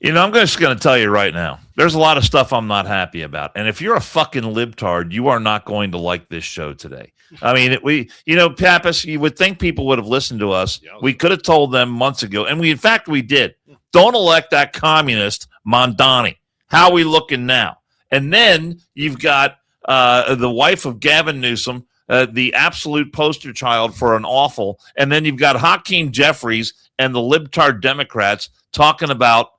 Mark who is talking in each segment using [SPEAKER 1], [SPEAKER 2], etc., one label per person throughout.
[SPEAKER 1] I'm just going to tell you right now, there's a lot of stuff I'm not happy about. And if you're a fucking libtard, you are not going to like this show today. I mean, Pappas, you would think people would have listened to us. We could have told them months ago. And in fact, we did. Don't elect that communist Mamdani. How are we looking now? And then you've got the wife of Gavin Newsom, the absolute poster child for an awful. And then you've got Hakeem Jeffries and the libtard Democrats talking about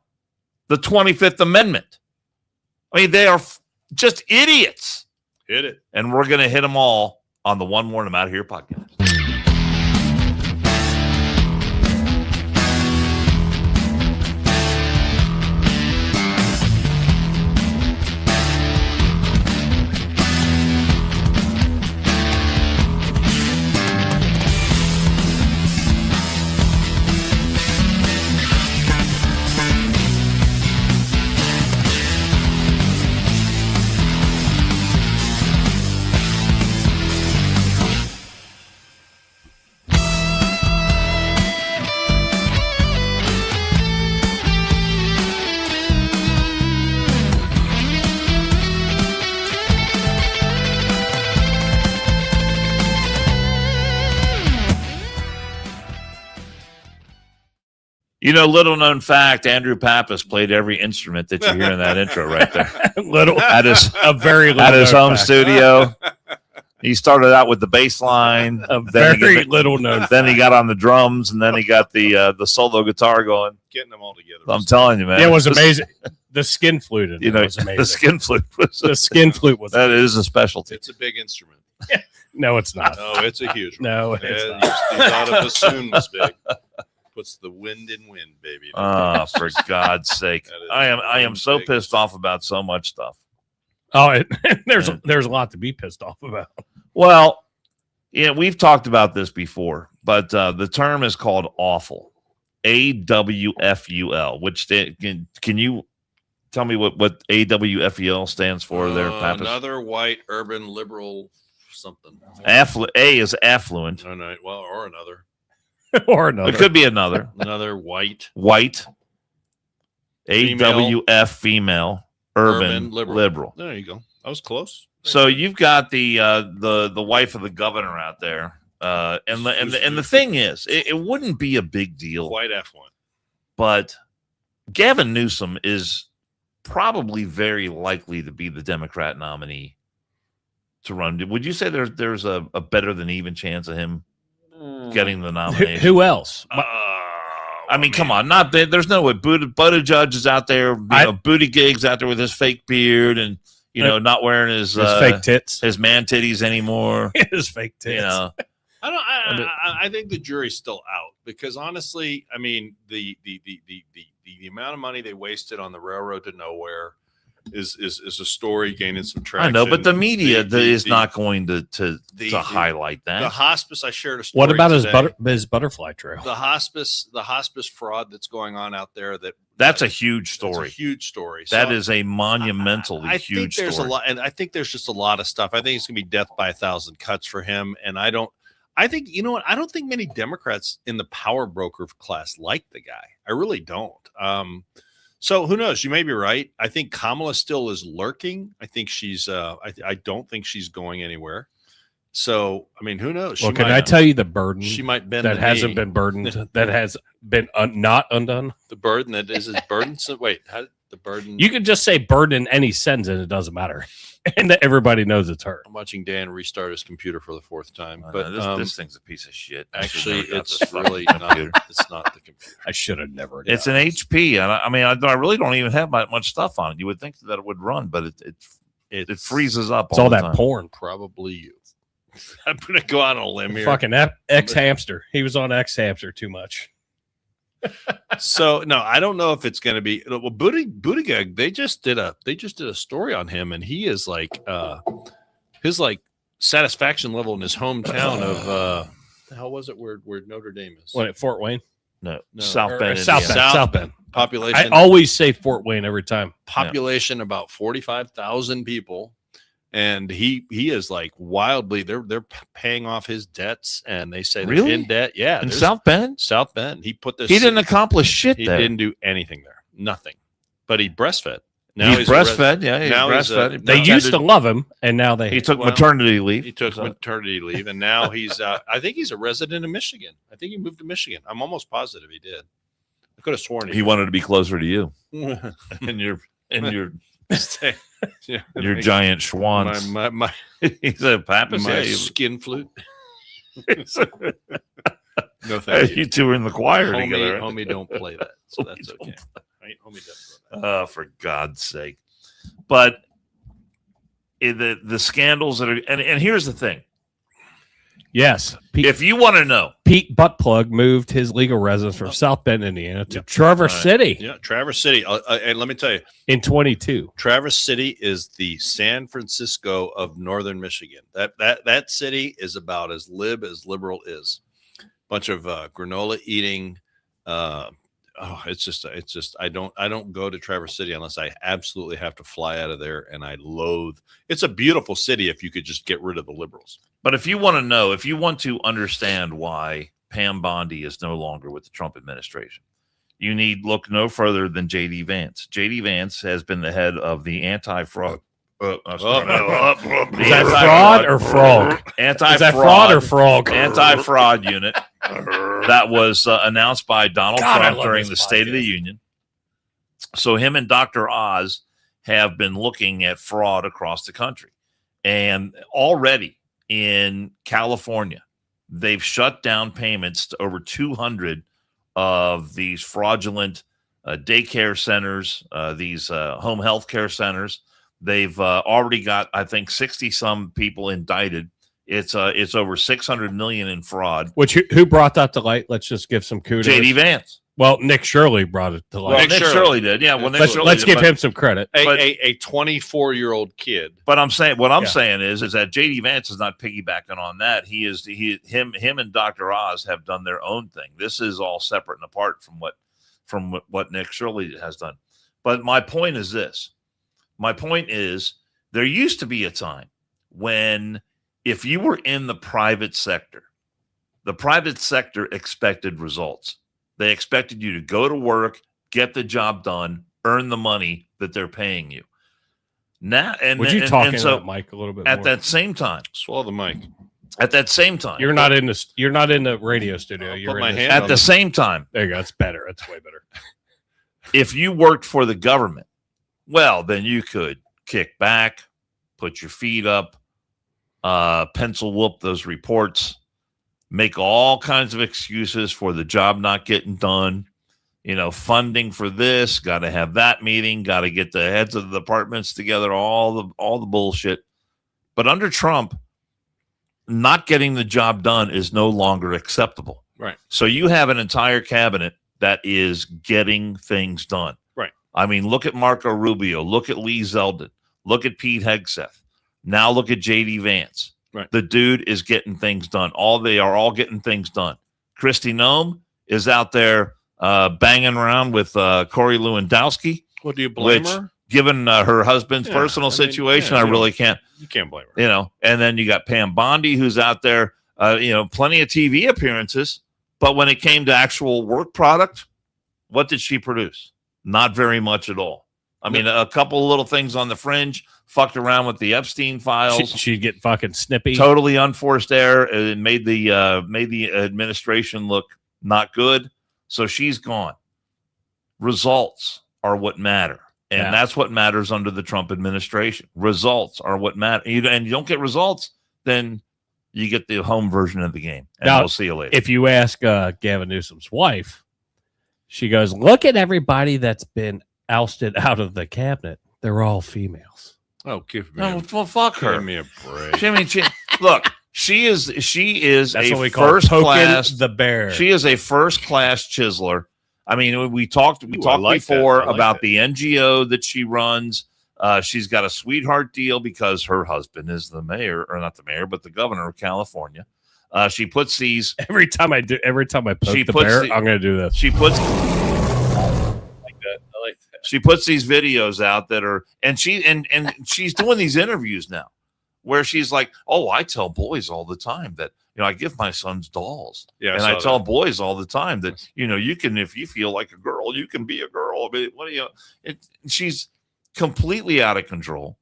[SPEAKER 1] the 25th Amendment. I mean, they are just idiots.
[SPEAKER 2] Hit it.
[SPEAKER 1] And we're going to hit them all on the One More I'm Out of Here podcast. Little known fact, Andrew Pappas played every instrument that you hear in that intro right there. At his home studio. He started out with the bass line.
[SPEAKER 3] Little known.
[SPEAKER 1] Then he got on the drums, and then he got the solo guitar going.
[SPEAKER 2] Getting them all together.
[SPEAKER 1] I'm telling you, man.
[SPEAKER 3] Yeah, it was amazing. The skin flute. Was amazing.
[SPEAKER 1] The skin flute was.
[SPEAKER 3] That
[SPEAKER 1] is a specialty.
[SPEAKER 2] It's a big instrument.
[SPEAKER 3] No, it's not.
[SPEAKER 2] No, it's a huge one.
[SPEAKER 3] No, it's not.
[SPEAKER 2] You thought a bassoon was big. Puts the wind in wind, baby.
[SPEAKER 1] Oh, for God's sake! I am so pissed off about so much stuff.
[SPEAKER 3] Oh, there's a lot to be pissed off about.
[SPEAKER 1] Well, yeah, we've talked about this before, but the term is called awful. AWFUL. Which can you tell me what AWFUL stands for? There, Pappas?
[SPEAKER 2] Another white urban liberal something.
[SPEAKER 1] A is affluent.
[SPEAKER 2] Oh, no, well, or another.
[SPEAKER 3] Or another.
[SPEAKER 1] It could be another.
[SPEAKER 2] Another white.
[SPEAKER 1] AWF female. Urban liberal.
[SPEAKER 2] There you go. That was close.
[SPEAKER 1] So you've got the wife of the governor out there. And the thing is, it wouldn't be a big deal.
[SPEAKER 2] White F1.
[SPEAKER 1] But Gavin Newsom is probably very likely to be the Democrat nominee to run. Would you say there's a better than even chance of him getting the nomination?
[SPEAKER 3] Who else?
[SPEAKER 1] Come on, there's no way. Buttigieg is out there, Buttigieg's out there with his fake beard and not wearing his
[SPEAKER 3] fake tits,
[SPEAKER 1] his man titties anymore.
[SPEAKER 3] His fake tits.
[SPEAKER 2] I think the jury's still out because honestly, I mean the amount of money they wasted on the railroad to nowhere is a story gaining some traction.
[SPEAKER 1] I know, but the media is not going to highlight that.
[SPEAKER 2] The hospice, I shared a story.
[SPEAKER 3] What about his butterfly trail?
[SPEAKER 2] The hospice fraud that's going on out there.
[SPEAKER 1] That's a huge story.
[SPEAKER 2] It's a huge story.
[SPEAKER 1] That is a monumentally huge story.
[SPEAKER 2] I think there's just a lot of stuff. I think it's going to be death by 1,000 cuts for him. And I think I don't think many Democrats in the power broker class like the guy. I really don't. So who knows? You may be right. I think Kamala still is lurking. I think she's. I don't think she's going anywhere. So I mean, who knows?
[SPEAKER 3] Well, can I tell you the burden
[SPEAKER 2] she might bend
[SPEAKER 3] that hasn't been burdened, that has been not undone?
[SPEAKER 2] The burden that is burdensome. Wait, the burden?
[SPEAKER 3] You can just say burden in any sentence, and it doesn't matter, and everybody knows it's her.
[SPEAKER 2] I'm watching Dan restart his computer for the 4th time,
[SPEAKER 1] but this thing's a piece of shit.
[SPEAKER 2] Actually, it's really not. It's not the computer.
[SPEAKER 3] I should have never.
[SPEAKER 1] It's an HP, and I really don't even have much stuff on it. You would think that it would run, but it freezes up.
[SPEAKER 3] It's all that
[SPEAKER 1] time.
[SPEAKER 3] porn.
[SPEAKER 2] Probably you. I'm gonna go out on a limb here.
[SPEAKER 3] Fucking X Hamster. He was on X Hamster too much.
[SPEAKER 2] So no, I don't know if it's going to be. Well, Buttigieg, they just did a story on him, and he is his satisfaction level in his hometown of the hell was it where Notre Dame is?
[SPEAKER 3] What, at Fort Wayne?
[SPEAKER 1] No, South Bend.
[SPEAKER 3] South Bend.
[SPEAKER 2] Population.
[SPEAKER 3] I always say Fort Wayne every time.
[SPEAKER 2] Population about 45,000 people. And he is wildly. They're paying off his debts, and they say they're in debt. Yeah,
[SPEAKER 1] in South Bend.
[SPEAKER 2] South Bend. He put this.
[SPEAKER 1] He didn't accomplish shit.
[SPEAKER 2] He didn't do anything there. Nothing. but he breastfed.
[SPEAKER 1] He's breastfed. Yeah, he's
[SPEAKER 2] now
[SPEAKER 1] breastfed.
[SPEAKER 3] They used to love him, and now
[SPEAKER 1] He took maternity leave.
[SPEAKER 2] He took maternity leave, and now he's. I think he's a resident of Michigan. I think he moved to Michigan. I'm almost positive he did. I could have sworn
[SPEAKER 1] he wanted to be closer to you, and your your giant schwans.
[SPEAKER 2] My
[SPEAKER 1] He's a Pappas.
[SPEAKER 2] my
[SPEAKER 1] Yeah,
[SPEAKER 2] skin flute. No,
[SPEAKER 1] hey,
[SPEAKER 2] thank you.
[SPEAKER 1] you two are in the choir
[SPEAKER 2] Homie,
[SPEAKER 1] together.
[SPEAKER 2] homie, don't play that. So that's okay. Right? Homie doesn't play that.
[SPEAKER 1] Oh, for God's sake! But the scandals that are and here's the thing:
[SPEAKER 3] Yes.
[SPEAKER 1] if you want to know,
[SPEAKER 3] Pete Buttplug moved his legal residence from South Bend, Indiana to Traverse City
[SPEAKER 2] Yeah, Traverse City. And let me tell you,
[SPEAKER 3] in 22.
[SPEAKER 2] Traverse City is the San Francisco of Northern Michigan. That city is about as liberal is. Bunch of granola eating. It's just I don't go to Traverse City unless I absolutely have to fly out of there, and I loathe. It's a beautiful city if you could just get rid of the liberals.
[SPEAKER 1] but if you want to know, if you want to understand why Pam Bondi is no longer with the Trump administration, you need look no further than J.D. Vance. J.D. Vance has been the head of the anti-fraud.
[SPEAKER 3] Is that fraud or frog?
[SPEAKER 1] Anti-fraud.
[SPEAKER 3] Is that fraud or frog?
[SPEAKER 1] Anti-fraud unit that was announced by Donald Trump during the State of the Union. So him and Dr. Oz have been looking at fraud across the country. And already in California, they've shut down payments to over 200 of these fraudulent daycare centers, these home health care centers. They've already got, I think, 60-some people indicted. It's over $600 million in fraud.
[SPEAKER 3] Which who brought that to light? Let's just give some kudos.
[SPEAKER 1] J.D. Vance.
[SPEAKER 3] Well, Nick Shirley brought it to light.
[SPEAKER 1] Well, Nick Shirley did. Yeah. Well,
[SPEAKER 3] let's give him some credit.
[SPEAKER 2] A 24-year-old kid.
[SPEAKER 1] But I'm saying what I'm saying is that J.D. Vance is not piggybacking on that. Him and Dr. Oz have done their own thing. This is all separate and apart from what Nick Shirley has done. But my point is this. My point is there used to be a time when if you were in the private sector expected results. They expected you to go to work, get the job done, earn the money that they're paying you. Now,
[SPEAKER 3] would you talk into that mic a little bit
[SPEAKER 1] at
[SPEAKER 3] more?
[SPEAKER 1] that same time?
[SPEAKER 2] Swallow the mic.
[SPEAKER 1] At that same time,
[SPEAKER 3] you're not in the radio studio. You're
[SPEAKER 1] at the same time.
[SPEAKER 3] There you go. That's better. That's way better.
[SPEAKER 1] If you worked for the government, well, then you could kick back, put your feet up, pencil whoop those reports, make all kinds of excuses for the job not getting done. You know, funding for this, got to have that meeting, got to get the heads of the departments together, all the bullshit. But under Trump, not getting the job done is no longer acceptable.
[SPEAKER 2] Right.
[SPEAKER 1] So you have an entire cabinet that is getting things done.
[SPEAKER 2] Right.
[SPEAKER 1] I mean, look at Marco Rubio, look at Lee Zeldin, look at Pete Hegseth. Now look at J.D. Vance.
[SPEAKER 2] Right.
[SPEAKER 1] The dude is getting things done. They are all getting things done. Kristi Noem is out there banging around with Corey Lewandowski.
[SPEAKER 2] Well, do you blame her?
[SPEAKER 1] Given her husband's personal situation, I really can't.
[SPEAKER 2] You can't blame her.
[SPEAKER 1] You know, and then you got Pam Bondi, who's out there, plenty of TV appearances. But when it came to actual work product, what did she produce? Not very much at all. I mean, a couple of little things on the fringe, fucked around with the Epstein files.
[SPEAKER 3] She'd get fucking snippy.
[SPEAKER 1] Totally unforced error. It made the administration look not good. So she's gone. Results are what matter. And that's what matters under the Trump administration. Results are what matter. And you don't get results, then you get the home version of the game. And
[SPEAKER 3] now,
[SPEAKER 1] we'll see you later.
[SPEAKER 3] If you ask Gavin Newsom's wife, she goes, look at everybody that's been ousted out of the cabinet. They're all females.
[SPEAKER 2] Oh, give me
[SPEAKER 1] fuck her.
[SPEAKER 2] Give me a break.
[SPEAKER 1] Look, she is
[SPEAKER 3] that's
[SPEAKER 1] a
[SPEAKER 3] what we call
[SPEAKER 1] first class
[SPEAKER 3] the bear.
[SPEAKER 1] She is a first class chiseler. I mean, we talked before about the NGO that she runs. She's got a sweetheart deal because her husband is the mayor, or not the mayor, but the governor of California. She puts these
[SPEAKER 3] every time I poke the bear, I'm going to do this.
[SPEAKER 1] She puts She puts these videos out that are, and she's doing these interviews now where she's like, "Oh, I tell boys all the time that I give my sons dolls,
[SPEAKER 2] Yeah,
[SPEAKER 1] and I tell boys all the time that you can, if you feel like a girl, you can be a girl." But what do you? She's completely out of control.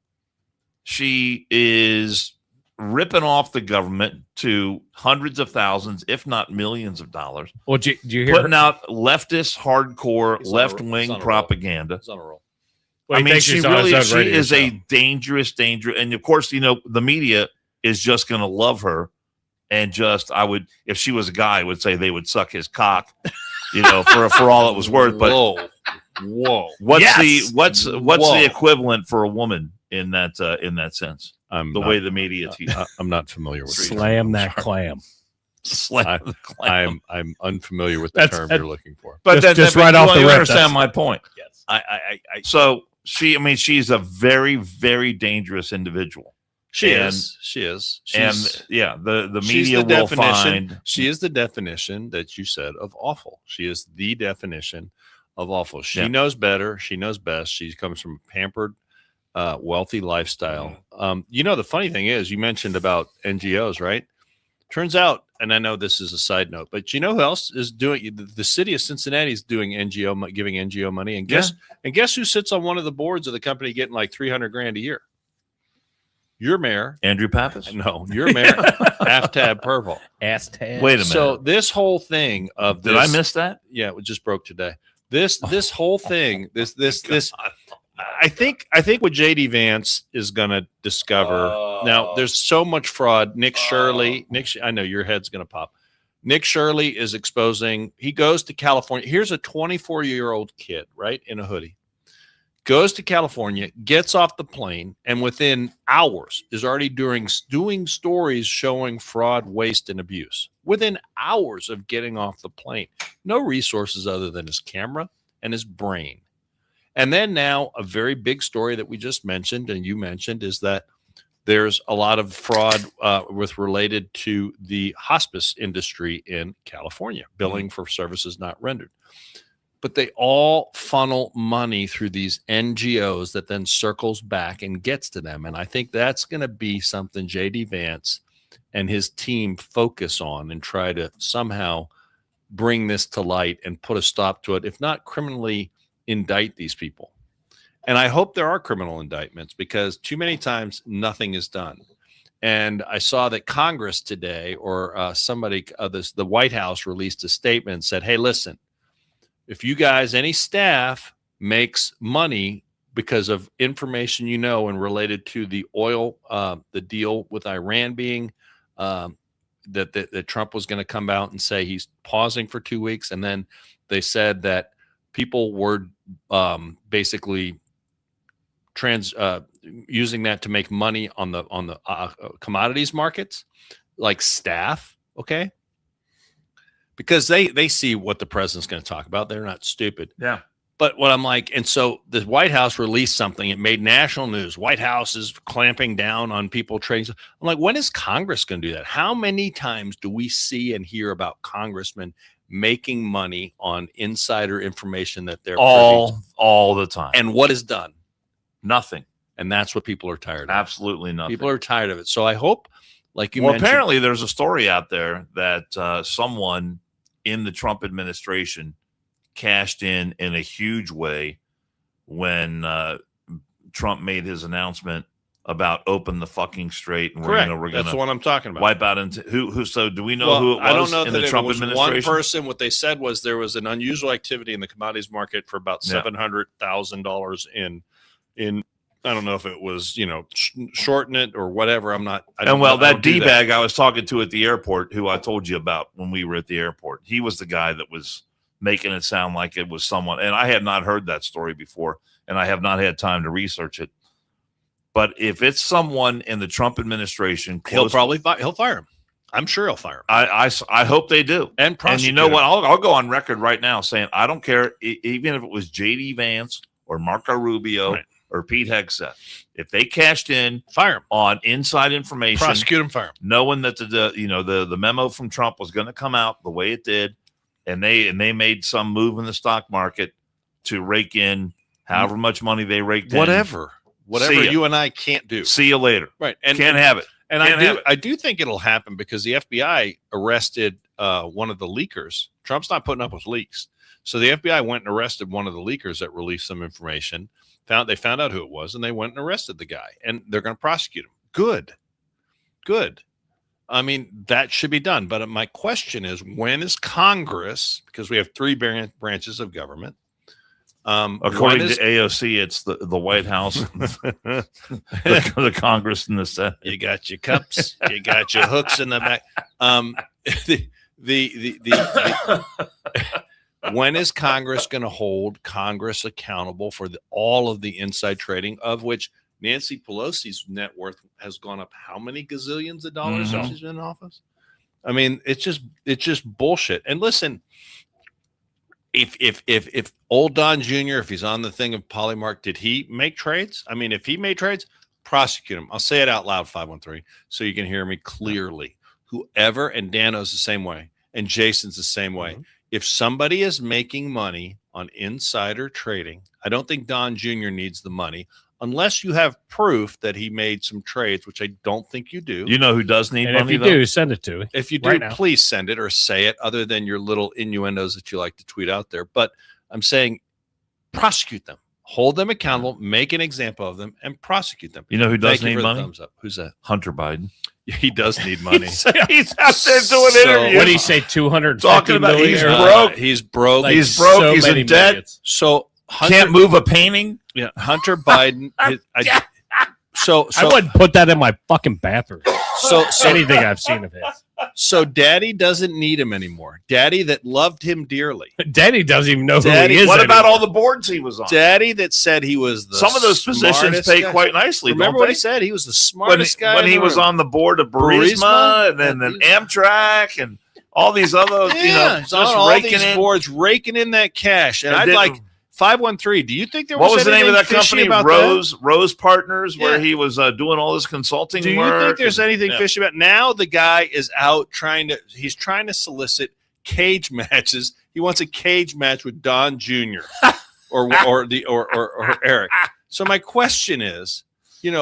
[SPEAKER 1] She is ripping off the government to hundreds of thousands, if not millions of dollars.
[SPEAKER 3] Well, do you hear
[SPEAKER 1] putting out leftist, hardcore,
[SPEAKER 2] He's
[SPEAKER 1] left-wing propaganda?
[SPEAKER 2] He's on a roll.
[SPEAKER 3] Well,
[SPEAKER 1] I mean, she is
[SPEAKER 3] show.
[SPEAKER 1] a dangerous, and of course, the media is just going to love her, and if she was a guy, I would say they would suck his cock, for all it was worth. But
[SPEAKER 2] whoa,
[SPEAKER 1] what's the equivalent for a woman in that sense? The way the media teaches.
[SPEAKER 2] I'm not familiar with
[SPEAKER 3] slam that clam.
[SPEAKER 1] Slam the clam.
[SPEAKER 2] I'm unfamiliar with the term you're looking for.
[SPEAKER 1] But
[SPEAKER 3] just right off the
[SPEAKER 1] rip.
[SPEAKER 3] You
[SPEAKER 1] understand my point.
[SPEAKER 2] Yes.
[SPEAKER 1] So she's a very, very dangerous individual.
[SPEAKER 2] She is.
[SPEAKER 1] And the media will find
[SPEAKER 2] she is the definition that you said of awful. She is the definition of awful. She knows better. She knows best. She comes from a pampered, wealthy lifestyle. The funny thing is, you mentioned about NGOs, right? Turns out, and I know this is a side note, but you know who else is doing? The city of Cincinnati is doing giving NGO money, and guess who sits on one of the boards of the company getting like $300,000 a year? Your mayor,
[SPEAKER 1] Andrew Pappas.
[SPEAKER 2] No, your mayor, Aftab Purval.
[SPEAKER 3] Aftab.
[SPEAKER 1] Wait a minute.
[SPEAKER 2] So this whole thing of
[SPEAKER 1] did I miss that?
[SPEAKER 2] Yeah, it just broke today. This whole thing, this. I think what JD Vance is going to discover now. There's so much fraud. Nick Shirley, I know your head's going to pop. Nick Shirley is exposing. He goes to California. Here's a 24-year-old kid, right, in a hoodie. Goes to California, gets off the plane, and within hours is already doing stories showing fraud, waste, and abuse. Within hours of getting off the plane. No resources other than his camera and his brain. And then now a very big story that we just mentioned and you mentioned is that there's a lot of fraud related to the hospice industry in California, billing for services not rendered. But they all funnel money through these NGOs that then circles back and gets to them. And I think that's going to be something J.D. Vance and his team focus on and try to somehow bring this to light and put a stop to it, if not criminally indict these people. And I hope there are criminal indictments because too many times nothing is done. And I saw that Congress today or the White House released a statement and said, hey, listen, if you guys, any staff makes money because of information and related to the oil, the deal with Iran being that Trump was going to come out and say he's pausing for 2 weeks. And then they said that people were basically using that to make money on the commodities markets, like staff. Okay. Because they see what the president's going to talk about. They're not stupid.
[SPEAKER 1] Yeah.
[SPEAKER 2] But what I'm like, and so the White House released something. It made national news. White House is clamping down on people trading. I'm like, when is Congress going to do that? How many times do we see and hear about congressmen making money on insider information that they're
[SPEAKER 1] all the time?
[SPEAKER 2] And what is done?
[SPEAKER 1] Nothing.
[SPEAKER 2] And that's what people are tired of.
[SPEAKER 1] Absolutely nothing.
[SPEAKER 2] People are tired of it. So I hope, like you mentioned.
[SPEAKER 1] Apparently there's a story out there that someone in the Trump administration cashed in a huge way when Trump made his announcement about open the fucking straight and
[SPEAKER 2] correct.
[SPEAKER 1] we're gonna
[SPEAKER 2] that's what I'm talking about.
[SPEAKER 1] Wipe out into who so do we know who it was?
[SPEAKER 2] I don't know
[SPEAKER 1] in
[SPEAKER 2] that
[SPEAKER 1] the Trump
[SPEAKER 2] it was
[SPEAKER 1] administration?
[SPEAKER 2] One person. What they said was there was an unusual activity in the commodities market for about $700,000 in I don't know if it was, shorten it or whatever. That
[SPEAKER 1] D-bag I was talking to at the airport, who I told you about when we were at the airport, he was the guy that was making it sound like it was someone. And I had not heard that story before, and I have not had time to research it. But if it's someone in the Trump administration,
[SPEAKER 2] he'll fire him. I'm sure he'll fire him.
[SPEAKER 1] I hope they do.
[SPEAKER 2] And
[SPEAKER 1] you know what? I'll go on record right now saying I don't care, even if it was J.D. Vance or Marco Rubio. Right. Or Pete Hegseth, if they cashed in,
[SPEAKER 2] fire him
[SPEAKER 1] on inside information,
[SPEAKER 2] prosecute him, fire him,
[SPEAKER 1] knowing that the memo from Trump was going to come out the way it did, and they made some move in the stock market to rake in however much money they raked in.
[SPEAKER 2] whatever
[SPEAKER 1] See ya.
[SPEAKER 2] you and I can't do.
[SPEAKER 1] See you later.
[SPEAKER 2] Right. And
[SPEAKER 1] Can't have it.
[SPEAKER 2] And
[SPEAKER 1] Can't have it.
[SPEAKER 2] I do think it'll happen because the FBI arrested one of the leakers. Trump's not putting up with leaks. So the FBI went and arrested one of the leakers that released some information. They found out who it was, and they went and arrested the guy. And they're going to prosecute him. Good. I mean, that should be done. But my question is, when is Congress, because we have three branches of government.
[SPEAKER 1] According to AOC, it's the White House, the Congress, and the Senate.
[SPEAKER 2] You got your cups, you got your hooks in the back. When is Congress going to hold Congress accountable for all of the inside trading, of which Nancy Pelosi's net worth has gone up how many gazillions of dollars since she's been in office? I mean, it's just bullshit. And listen, if old Don Jr., if he's on the thing of Polymark, did he make trades? I mean, if he made trades, prosecute him. I'll say it out loud, 513, so you can hear me clearly. Whoever, and Dano's the same way, and Jason's the same way. If somebody is making money on insider trading, I don't think Don Jr. needs the money unless you have proof that he made some trades, which I don't think you do.
[SPEAKER 1] You know who does need
[SPEAKER 3] And
[SPEAKER 1] money,
[SPEAKER 3] if you do, send it to me.
[SPEAKER 2] If you do,
[SPEAKER 3] right now.
[SPEAKER 2] please send it or say it, other than your little innuendos that you like to tweet out there. But I'm saying prosecute them, hold them accountable, make an example of them, and prosecute them.
[SPEAKER 1] You know who does
[SPEAKER 2] Thank you
[SPEAKER 1] need
[SPEAKER 2] for the
[SPEAKER 1] money?
[SPEAKER 2] thumbs up. Who's that?
[SPEAKER 1] Hunter Biden.
[SPEAKER 2] He does need money.
[SPEAKER 1] He's out there doing
[SPEAKER 2] So-
[SPEAKER 1] interviews.
[SPEAKER 3] What do you say? 200
[SPEAKER 1] Talking about
[SPEAKER 3] million?
[SPEAKER 1] he's
[SPEAKER 3] Or
[SPEAKER 1] broke.
[SPEAKER 2] He's broke.
[SPEAKER 3] like
[SPEAKER 1] He's broke.
[SPEAKER 3] so
[SPEAKER 1] He's
[SPEAKER 3] many
[SPEAKER 1] in debt.
[SPEAKER 3] millions.
[SPEAKER 2] So Hunter,
[SPEAKER 1] Can't move a painting.
[SPEAKER 2] Yeah, Hunter Biden. So
[SPEAKER 3] I wouldn't put that in my fucking bathroom.
[SPEAKER 2] so
[SPEAKER 3] Anything I've seen of his.
[SPEAKER 2] so Daddy doesn't need him anymore. Daddy that loved him dearly.
[SPEAKER 3] Daddy doesn't even know
[SPEAKER 2] Daddy-
[SPEAKER 3] who he is.
[SPEAKER 1] What about
[SPEAKER 3] anymore.
[SPEAKER 1] all the boards he was on?
[SPEAKER 2] Daddy that said he was the
[SPEAKER 1] Some of those positions
[SPEAKER 2] smartest
[SPEAKER 1] pay
[SPEAKER 2] guy.
[SPEAKER 1] quite nicely.
[SPEAKER 2] Remember
[SPEAKER 1] don't
[SPEAKER 2] what
[SPEAKER 1] they?
[SPEAKER 2] he said? He was the
[SPEAKER 1] when
[SPEAKER 2] smartest guy
[SPEAKER 1] when
[SPEAKER 2] in
[SPEAKER 1] he
[SPEAKER 2] the
[SPEAKER 1] was
[SPEAKER 2] room.
[SPEAKER 1] on the board of Burisma and then Amtrak and all these other,
[SPEAKER 2] he's on
[SPEAKER 1] just
[SPEAKER 2] all
[SPEAKER 1] raking
[SPEAKER 2] these
[SPEAKER 1] in.
[SPEAKER 2] boards, raking in that cash. And
[SPEAKER 1] And
[SPEAKER 2] I'd
[SPEAKER 1] then-
[SPEAKER 2] like 513. Do you think there
[SPEAKER 1] What
[SPEAKER 2] was
[SPEAKER 1] was the name of that
[SPEAKER 2] anything fishy
[SPEAKER 1] company?
[SPEAKER 2] about
[SPEAKER 1] Rose Partners, where
[SPEAKER 2] Yeah.
[SPEAKER 1] he was doing all this consulting
[SPEAKER 2] that? Do you
[SPEAKER 1] work.
[SPEAKER 2] think there's
[SPEAKER 1] and-
[SPEAKER 2] anything
[SPEAKER 1] yeah.
[SPEAKER 2] fishy about? Now the guy is out trying to solicit cage matches. He wants a cage match with Don Jr. or Eric. So my question is, when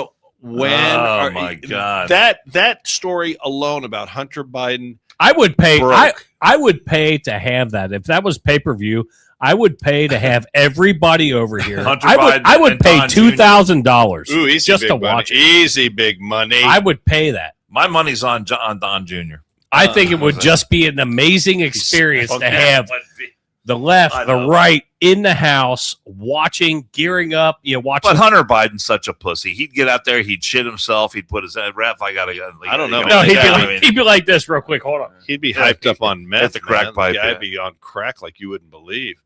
[SPEAKER 1] Oh, my God.
[SPEAKER 2] that story alone about Hunter Biden
[SPEAKER 3] I would pay.
[SPEAKER 2] broke.
[SPEAKER 3] I would pay to have that. If that was pay-per-view, I would pay to have everybody over here.
[SPEAKER 1] Hunter
[SPEAKER 3] I would.
[SPEAKER 1] Biden
[SPEAKER 3] I would
[SPEAKER 1] and
[SPEAKER 3] pay
[SPEAKER 1] Don Jr.
[SPEAKER 3] $2,000
[SPEAKER 2] Ooh, easy
[SPEAKER 3] just
[SPEAKER 2] big
[SPEAKER 3] to
[SPEAKER 2] money.
[SPEAKER 3] watch it.
[SPEAKER 2] Easy big money.
[SPEAKER 3] I would pay that.
[SPEAKER 1] My money's on Don Jr.
[SPEAKER 3] I think it would just be an amazing experience to have the left,
[SPEAKER 1] I
[SPEAKER 3] the
[SPEAKER 1] know.
[SPEAKER 3] right in the house, watching, gearing up. Watching.
[SPEAKER 1] But Hunter Biden's such a pussy. He'd get out there, he'd shit himself, he'd put his ref. I don't know.
[SPEAKER 3] No, he'd be like this real quick. Hold on.
[SPEAKER 2] He'd be hyped up on meth.
[SPEAKER 1] the crack
[SPEAKER 2] man.
[SPEAKER 1] pipe,
[SPEAKER 2] Yeah,
[SPEAKER 1] yeah.
[SPEAKER 2] I'd be on crack like you wouldn't believe.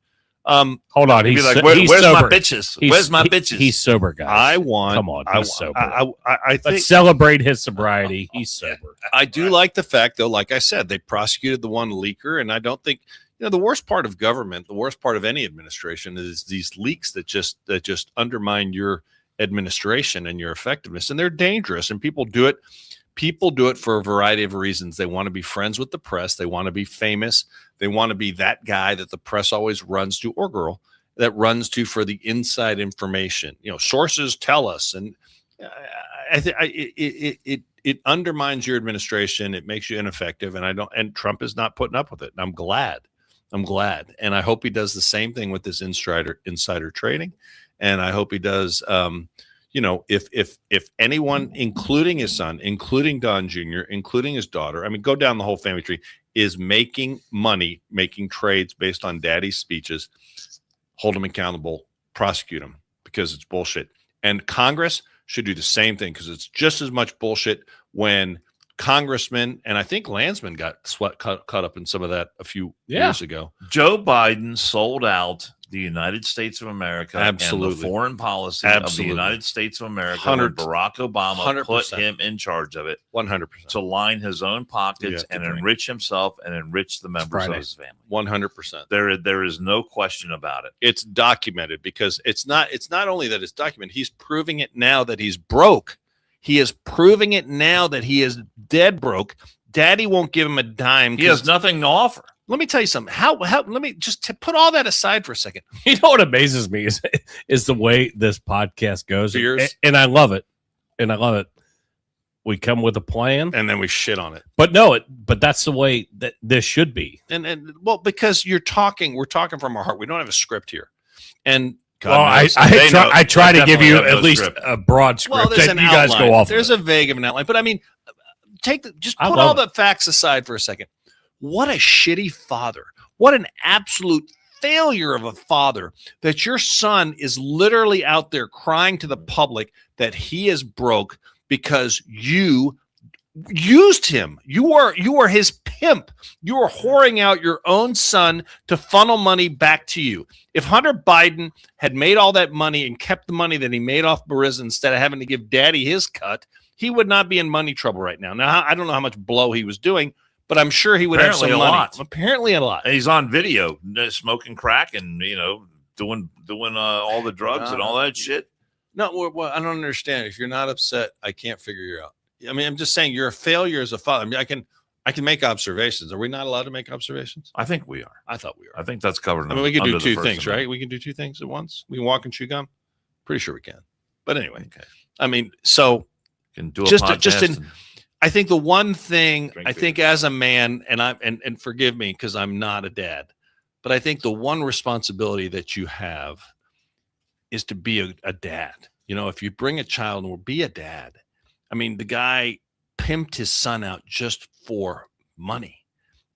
[SPEAKER 3] Hold on.
[SPEAKER 1] He'd be
[SPEAKER 3] He's
[SPEAKER 1] like,
[SPEAKER 3] he's
[SPEAKER 1] where's my
[SPEAKER 3] sober.
[SPEAKER 1] bitches?
[SPEAKER 3] He's-
[SPEAKER 1] Where's my
[SPEAKER 3] he-
[SPEAKER 1] bitches?
[SPEAKER 3] He's sober, guys. Come on,
[SPEAKER 2] I,
[SPEAKER 3] he's sober.
[SPEAKER 2] I think
[SPEAKER 3] Let's celebrate his sobriety. He's sober.
[SPEAKER 2] I do like the fact, though, like I said, they prosecuted the one leaker, and I don't think the worst part of government, the worst part of any administration, is these leaks that just undermine your administration and your effectiveness, and they're dangerous. And people do it. People do it for a variety of reasons. They want to be friends with the press. They want to be famous. They want to be that guy that the press always runs to, or girl that runs to, for the inside information. Sources tell us, and it undermines your administration. It makes you ineffective, and Trump is not putting up with it. And I'm glad, and I hope he does the same thing with this insider trading, and I hope he does. If anyone, including his son, including Don Jr., including his daughter, go down the whole family tree, is making money, making trades based on daddy's speeches, hold them accountable, prosecute them, because it's bullshit. And Congress should do the same thing, because it's just as much bullshit when congressmen, and I think Landsman got caught up in some of that a few years ago.
[SPEAKER 1] Joe Biden sold out the United States of America
[SPEAKER 2] Absolutely.
[SPEAKER 1] and the foreign policy of the
[SPEAKER 2] Absolutely.
[SPEAKER 1] United States of America
[SPEAKER 2] 100
[SPEAKER 1] when Barack Obama
[SPEAKER 2] 100%.
[SPEAKER 1] put him in charge of it
[SPEAKER 2] 100%.
[SPEAKER 1] to line his own pockets
[SPEAKER 2] to
[SPEAKER 1] and
[SPEAKER 2] drink.
[SPEAKER 1] enrich himself and enrich the members
[SPEAKER 3] Friday.
[SPEAKER 1] of his family.
[SPEAKER 2] 100%.
[SPEAKER 1] There is no question about it.
[SPEAKER 2] It's documented, because it's not only that it's documented, he's proving it now that he's broke. He is proving it now that he is dead broke. Daddy won't give him a dime.
[SPEAKER 1] He has nothing to offer.
[SPEAKER 2] Let me tell you something. Let me just put all that aside for a second.
[SPEAKER 3] You know what amazes me is the way this podcast goes, and I love it, We come with a plan,
[SPEAKER 2] and then we shit on it.
[SPEAKER 3] But that's the way that this should be.
[SPEAKER 2] And well, because we're talking from our heart. We don't have a script here, and
[SPEAKER 3] I try to give you at least a broad script.
[SPEAKER 2] Well, there's
[SPEAKER 3] and
[SPEAKER 2] an
[SPEAKER 3] you
[SPEAKER 2] outline.
[SPEAKER 3] Guys go off.
[SPEAKER 2] There's a vague of an outline, but I mean, just put all the facts aside for a second. What a shitty father! What an absolute failure of a father that your son is literally out there crying to the public that he is broke because you used him. You are his pimp. You are whoring out your own son to funnel money back to you. If Hunter Biden had made all that money and kept the money that he made off Burisma instead of having to give daddy his cut, he would not be in money trouble right now. Now, I don't know how much blow he was doing, but I'm sure he would have some money. Apparently a lot.
[SPEAKER 1] And he's on video smoking crack and, doing all the drugs and all that shit.
[SPEAKER 2] No, well, I don't understand. If you're not upset, I can't figure you out. I mean, I'm just saying you're a failure as a father. I mean, I can make observations. Are we not allowed to make observations?
[SPEAKER 1] I think we are.
[SPEAKER 2] I thought we were.
[SPEAKER 1] I think that's covered.
[SPEAKER 2] I mean, we can do two things, right? We can do two things at once. We can walk and chew gum. Pretty sure we can. But anyway, okay. I mean, so
[SPEAKER 1] can do a podcast.
[SPEAKER 2] I think the one thing I think as a man, and forgive me because I'm not a dad, but I think the one responsibility that you have is to be a dad. If you bring a child and be a dad. I mean, the guy pimped his son out just for money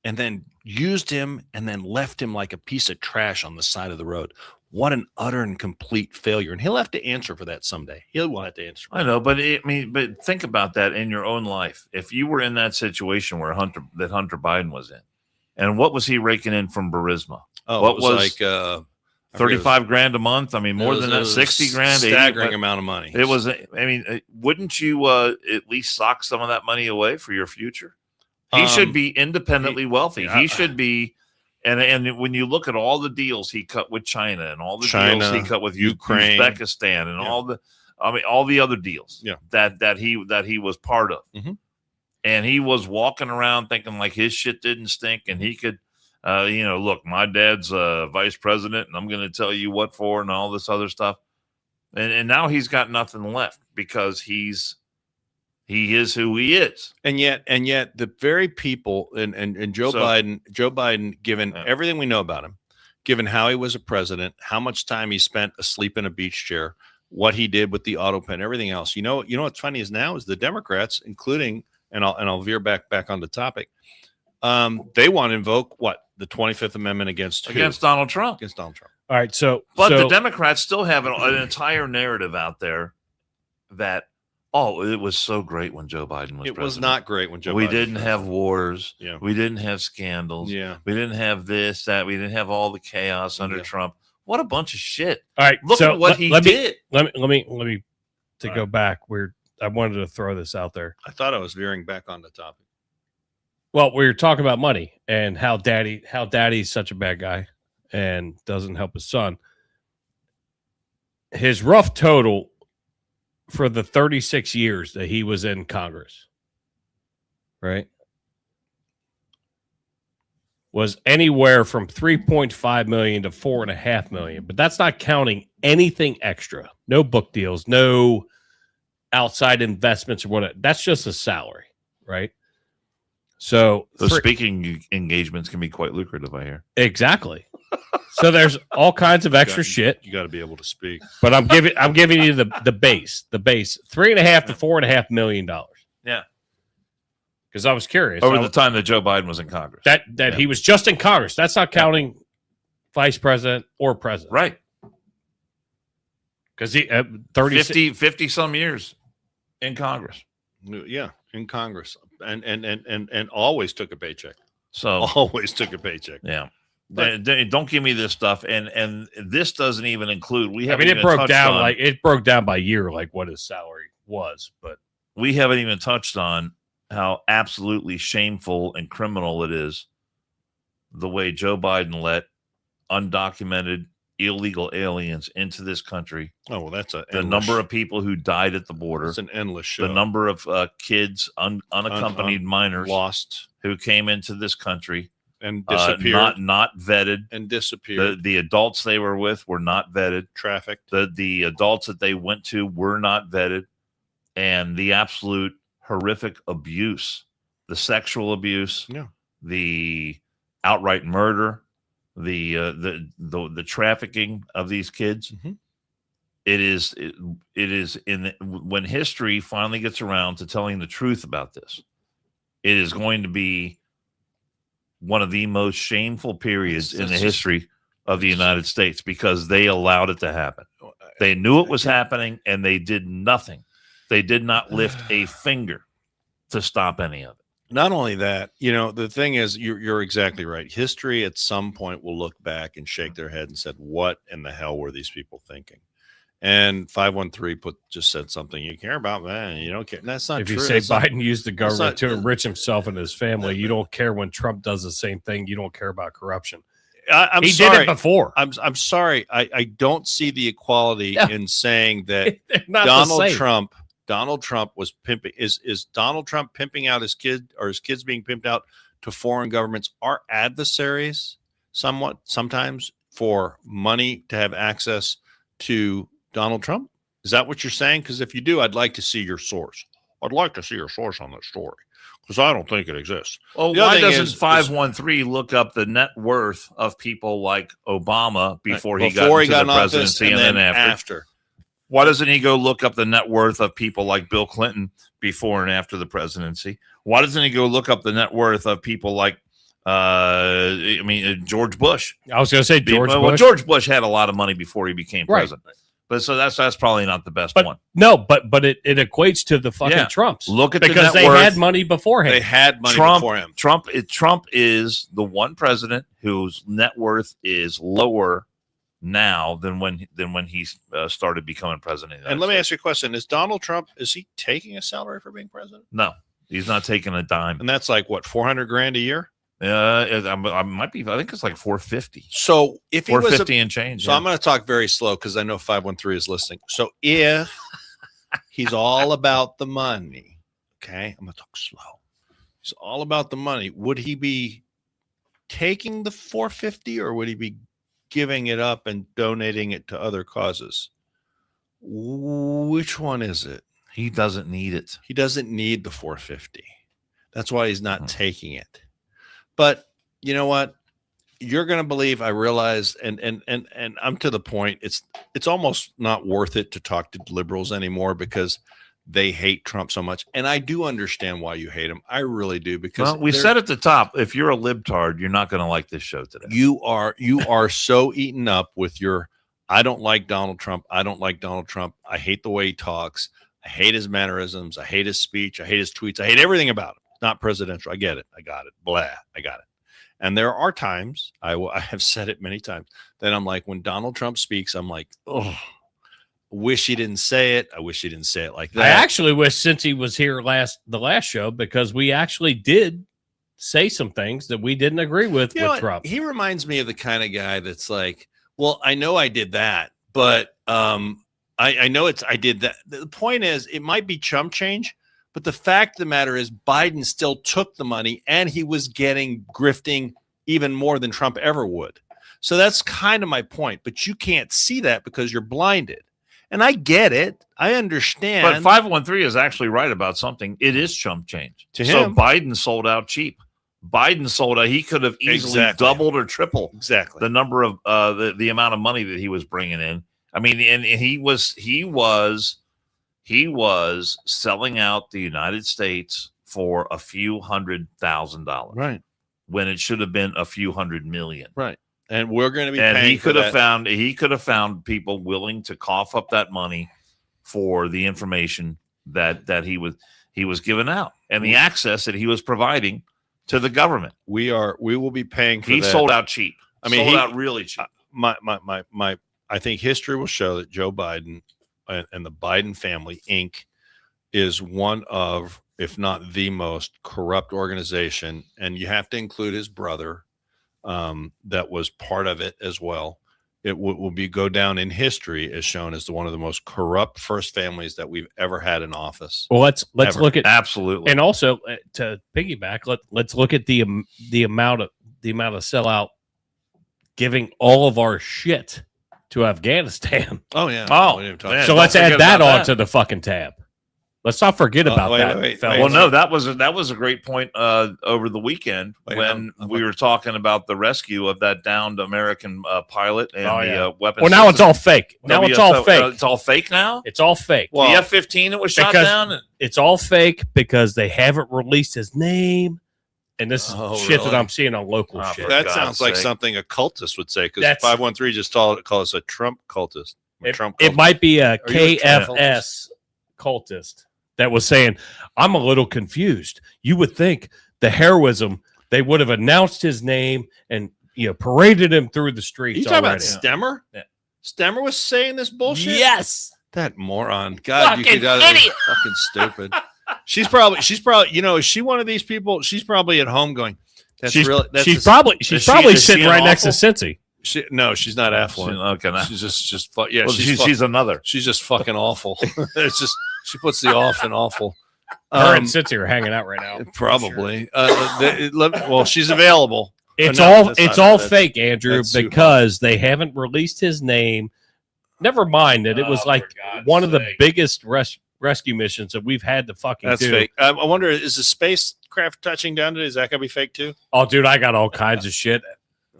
[SPEAKER 2] and then used him and then left him like a piece of trash on the side of the road. What an utter and complete failure. And he'll have to answer for that someday. He'll have to answer.
[SPEAKER 1] I know, but but think about that in your own life. If you were in that situation where Hunter Biden was in, and what was he raking in from Burisma?
[SPEAKER 2] Oh, what was like
[SPEAKER 1] 35 grand a month. I mean, more than that, 60 grand,
[SPEAKER 2] staggering amount of money.
[SPEAKER 1] It was, wouldn't you at least sock some of that money away for your future? He should be independently wealthy. He should be. And when you look at all the deals he cut with China and all the deals he cut with Ukraine, Uzbekistan, and all the other deals that he was part of, and he was walking around thinking like his shit didn't stink, and he could, look, my dad's vice president, and I'm going to tell you what for, and all this other stuff, and now he's got nothing left because he is who he is.
[SPEAKER 2] And yet the very people and Joe Biden, given everything we know about him, given how he was a president, how much time he spent asleep in a beach chair, what he did with the auto pen, everything else. You know what's funny is now is the Democrats, including, and I'll veer back on the topic. They want to invoke the 25th Amendment against
[SPEAKER 1] Donald Trump.
[SPEAKER 2] Against Donald Trump.
[SPEAKER 3] All right.
[SPEAKER 1] But the Democrats still have an entire narrative out there that, it was so great when Joe Biden was president.
[SPEAKER 2] It was not great when Joe Biden
[SPEAKER 1] We didn't have wars.
[SPEAKER 2] Yeah.
[SPEAKER 1] We didn't have scandals.
[SPEAKER 2] Yeah.
[SPEAKER 1] We didn't have this, that. We didn't have all the chaos under Trump. What a bunch of shit.
[SPEAKER 3] All right.
[SPEAKER 1] Look at what he did.
[SPEAKER 3] Let me go back. I wanted to throw this out there.
[SPEAKER 2] I thought I was veering back on the topic.
[SPEAKER 3] Well, we were talking about money and how daddy's such a bad guy and doesn't help his son. His rough total for the 36 years that he was in Congress, right, was anywhere from 3.5 million to 4.5 million. But that's not counting anything extra. No book deals, no outside investments or whatever. That's just a salary, right? So
[SPEAKER 1] those speaking engagements can be quite lucrative, I hear.
[SPEAKER 3] Exactly. So there's all kinds of extra shit.
[SPEAKER 2] You got to be able to speak.
[SPEAKER 3] But I'm giving you the base $3.5 to $4.5 million.
[SPEAKER 1] Yeah.
[SPEAKER 3] Because I was curious
[SPEAKER 1] over the time that Joe Biden was in Congress.
[SPEAKER 3] That he was just in Congress. That's not counting vice president or president,
[SPEAKER 1] right?
[SPEAKER 3] Because he
[SPEAKER 1] 50 some years in Congress.
[SPEAKER 2] Yeah, in Congress, and always took a paycheck.
[SPEAKER 1] So
[SPEAKER 2] always took a paycheck.
[SPEAKER 1] Yeah. Don't give me this stuff, and this doesn't even include.
[SPEAKER 3] It broke down by year, like what his salary was, but
[SPEAKER 1] we haven't even touched on how absolutely shameful and criminal it is the way Joe Biden let undocumented illegal aliens into this country.
[SPEAKER 2] Oh, well, that's
[SPEAKER 1] the number of people who died at the border.
[SPEAKER 2] It's an endless show.
[SPEAKER 1] The number of kids, unaccompanied minors,
[SPEAKER 2] lost,
[SPEAKER 1] who came into this country.
[SPEAKER 2] and disappeared,
[SPEAKER 1] not vetted,
[SPEAKER 2] and disappeared.
[SPEAKER 1] The adults they were with were not vetted,
[SPEAKER 2] Trafficked.
[SPEAKER 1] The adults that they went to were not vetted, and the absolute horrific abuse, the sexual abuse, the outright murder, the trafficking of these kids.
[SPEAKER 2] Mm-hmm.
[SPEAKER 1] It is when history finally gets around to telling the truth about this, it is going to be one of the most shameful periods in the history of the United States, because they allowed it to happen. They knew it was happening and they did nothing. They did not lift a finger to stop any of it.
[SPEAKER 2] Not only that, the thing is, you're exactly right. History at some point will look back and shake their head and said, what in the hell were these people thinking? And 513 just said something. You care about that? You don't care. That's not
[SPEAKER 3] true.
[SPEAKER 2] If
[SPEAKER 3] you say Biden used the government to enrich himself and his family, you don't care when Trump does the same thing. You don't care about corruption.
[SPEAKER 2] He
[SPEAKER 3] did it before.
[SPEAKER 2] I'm sorry. I don't see the equality in saying that Donald Trump was pimping. Is Donald Trump pimping out his kid, or his kids being pimped out to foreign governments? Our adversaries sometimes for money to have access to Donald Trump? Is that what you're saying? Because if you do, I'd like to see your source. I'd like to see your source on that story, because I don't think it exists.
[SPEAKER 1] Well, why doesn't 513 look up the net worth of people like Obama before he got into the presidency and then after? Why doesn't he go look up the net worth of people like Bill Clinton before and after the presidency? Why doesn't he go look up the net worth of people like George Bush?
[SPEAKER 3] I was going to say George Bush.
[SPEAKER 1] Well, George Bush had a lot of money before he became president. But so that's probably not the best one.
[SPEAKER 3] No, but it equates to the fucking Trumps.
[SPEAKER 1] Look at
[SPEAKER 3] because they had money beforehand.
[SPEAKER 2] They had money before him.
[SPEAKER 1] Trump is the one president whose net worth is lower now than when he started becoming president.
[SPEAKER 2] And let me ask you a question: is Donald Trump, is he taking a salary for being president?
[SPEAKER 1] No, he's not taking a dime.
[SPEAKER 2] And that's like what, $400,000 a year?
[SPEAKER 1] I might be. I think it's like 450.
[SPEAKER 2] So if he
[SPEAKER 1] 450 and change.
[SPEAKER 2] So I'm going to talk very slow because I know 513 is listening. So if he's all about the money, okay, I'm going to talk slow. He's all about the money. Would he be taking the 450, or would he be giving it up and donating it to other causes? Which one is it?
[SPEAKER 1] He doesn't need it.
[SPEAKER 2] He doesn't need the 450. That's why he's not taking it. But you know what? You're going to believe, I realize, and I'm to the point. It's almost not worth it to talk to liberals anymore, because they hate Trump so much. And I do understand why you hate him. I really do, because
[SPEAKER 1] we said at the top, if you're a libtard, you're not going to like this show today.
[SPEAKER 2] You are so eaten up with your, I don't like Donald Trump. I don't like Donald Trump. I hate the way he talks. I hate his mannerisms. I hate his speech. I hate his tweets. I hate everything about him. Not presidential. I get it. I got it. Blah. I got it. And there are times, I have said it many times, that I'm like, when Donald Trump speaks, I'm like, oh, wish he didn't say it. I wish he didn't say it like that.
[SPEAKER 3] I actually wish, since he was here the last show, because we actually did say some things that we didn't agree with Trump.
[SPEAKER 2] He reminds me of the kind of guy that's like, well, I know I did that, but I know I did that. The point is, it might be chump change. But the fact of the matter is, Biden still took the money, and he was grifting even more than Trump ever would. So that's kind of my point. But you can't see that because you're blinded. And I get it. I understand.
[SPEAKER 1] But 513 is actually right about something. It is chump change.
[SPEAKER 2] To
[SPEAKER 1] so
[SPEAKER 2] him,
[SPEAKER 1] Biden sold out cheap. Biden sold out. He could have easily doubled or tripled the number of the amount of money that he was bringing in. I mean, and he was selling out the United States for a few $100,000,
[SPEAKER 2] right?
[SPEAKER 1] When it should have been a few $100 million,
[SPEAKER 2] right? And we're going to be.
[SPEAKER 1] And he could have found people willing to cough up that money for the information that he was giving out and the access that he was providing to the government.
[SPEAKER 2] We will be paying for.
[SPEAKER 1] He sold out cheap. I mean, sold out really cheap.
[SPEAKER 2] I think history will show that Joe Biden and the Biden family, Inc., is one of, if not the most corrupt organization. And you have to include his brother, that was part of it as well. It will go down in history as shown as one of the most corrupt first families that we've ever had in office.
[SPEAKER 3] Well, let's look at
[SPEAKER 1] absolutely,
[SPEAKER 3] and also to piggyback, let's look at the amount of the amount of sellout giving all of our shit to Afghanistan.
[SPEAKER 2] Oh yeah.
[SPEAKER 1] Oh,
[SPEAKER 2] We didn't talk
[SPEAKER 1] man.
[SPEAKER 3] So
[SPEAKER 1] don't
[SPEAKER 3] let's add
[SPEAKER 1] forget
[SPEAKER 3] that
[SPEAKER 1] about that.
[SPEAKER 3] onto the fucking tab. Let's not forget about
[SPEAKER 2] wait,
[SPEAKER 3] that.
[SPEAKER 2] wait,
[SPEAKER 3] fellas.
[SPEAKER 1] Well, no, that was a great point over the weekend
[SPEAKER 2] Wait,
[SPEAKER 1] when
[SPEAKER 2] I'm-
[SPEAKER 1] we were talking about the rescue of that downed American pilot and the weapons.
[SPEAKER 3] Well, now it's
[SPEAKER 1] system.
[SPEAKER 3] all fake. Now it's all fake.
[SPEAKER 1] It's all fake now.
[SPEAKER 3] It's all fake.
[SPEAKER 2] Well,
[SPEAKER 1] the F-15 that was shot
[SPEAKER 3] because-
[SPEAKER 1] down.
[SPEAKER 3] It's all fake because they haven't released his name. And this is
[SPEAKER 2] Oh,
[SPEAKER 3] shit
[SPEAKER 2] really?
[SPEAKER 3] that I'm seeing on local
[SPEAKER 1] Oh,
[SPEAKER 3] shit.
[SPEAKER 1] for
[SPEAKER 2] that
[SPEAKER 1] God's
[SPEAKER 2] sounds like
[SPEAKER 1] sake.
[SPEAKER 2] something a cultist would say, because
[SPEAKER 3] That's-
[SPEAKER 2] 513 just call us a Trump cultist.
[SPEAKER 3] It might be a
[SPEAKER 2] Are you a Trump
[SPEAKER 3] KFS cultist that was saying, I'm a little confused. You would think the heroism, they would have announced his name and paraded him through the streets
[SPEAKER 2] You talking
[SPEAKER 3] already.
[SPEAKER 2] about Stemmer?
[SPEAKER 3] Yeah.
[SPEAKER 2] Stemmer was saying this bullshit?
[SPEAKER 3] Yes.
[SPEAKER 2] That moron. God,
[SPEAKER 3] Fucking
[SPEAKER 2] you could
[SPEAKER 3] idiot.
[SPEAKER 2] fucking stupid. She's probably, is she one of these people? She's probably at home going,
[SPEAKER 3] She's probably
[SPEAKER 1] is
[SPEAKER 3] sitting
[SPEAKER 1] she
[SPEAKER 3] right
[SPEAKER 1] an
[SPEAKER 3] next to
[SPEAKER 1] awful?
[SPEAKER 3] Cincy.
[SPEAKER 2] No, she's not affluent.
[SPEAKER 1] Okay, now.
[SPEAKER 2] She's just yeah.
[SPEAKER 1] Well, she's another.
[SPEAKER 2] she's just fucking awful. It's just she puts the off in awful.
[SPEAKER 3] Her and Cincy are hanging out right now.
[SPEAKER 2] Probably. Well, she's available.
[SPEAKER 3] It's
[SPEAKER 2] No,
[SPEAKER 3] all
[SPEAKER 2] that's
[SPEAKER 3] it's
[SPEAKER 2] not-
[SPEAKER 3] all
[SPEAKER 2] that's-
[SPEAKER 3] fake, Andrew,
[SPEAKER 2] that's too
[SPEAKER 3] because they haven't released his name. Never mind that it was
[SPEAKER 1] Oh,
[SPEAKER 3] like
[SPEAKER 1] for God's
[SPEAKER 3] one of the
[SPEAKER 1] sake.
[SPEAKER 3] biggest rescue missions that we've had to fucking
[SPEAKER 2] That's
[SPEAKER 3] do.
[SPEAKER 2] fake. I wonder, is the spacecraft touching down today? Is that gonna be fake too?
[SPEAKER 3] Oh, dude, I got all kinds of shit.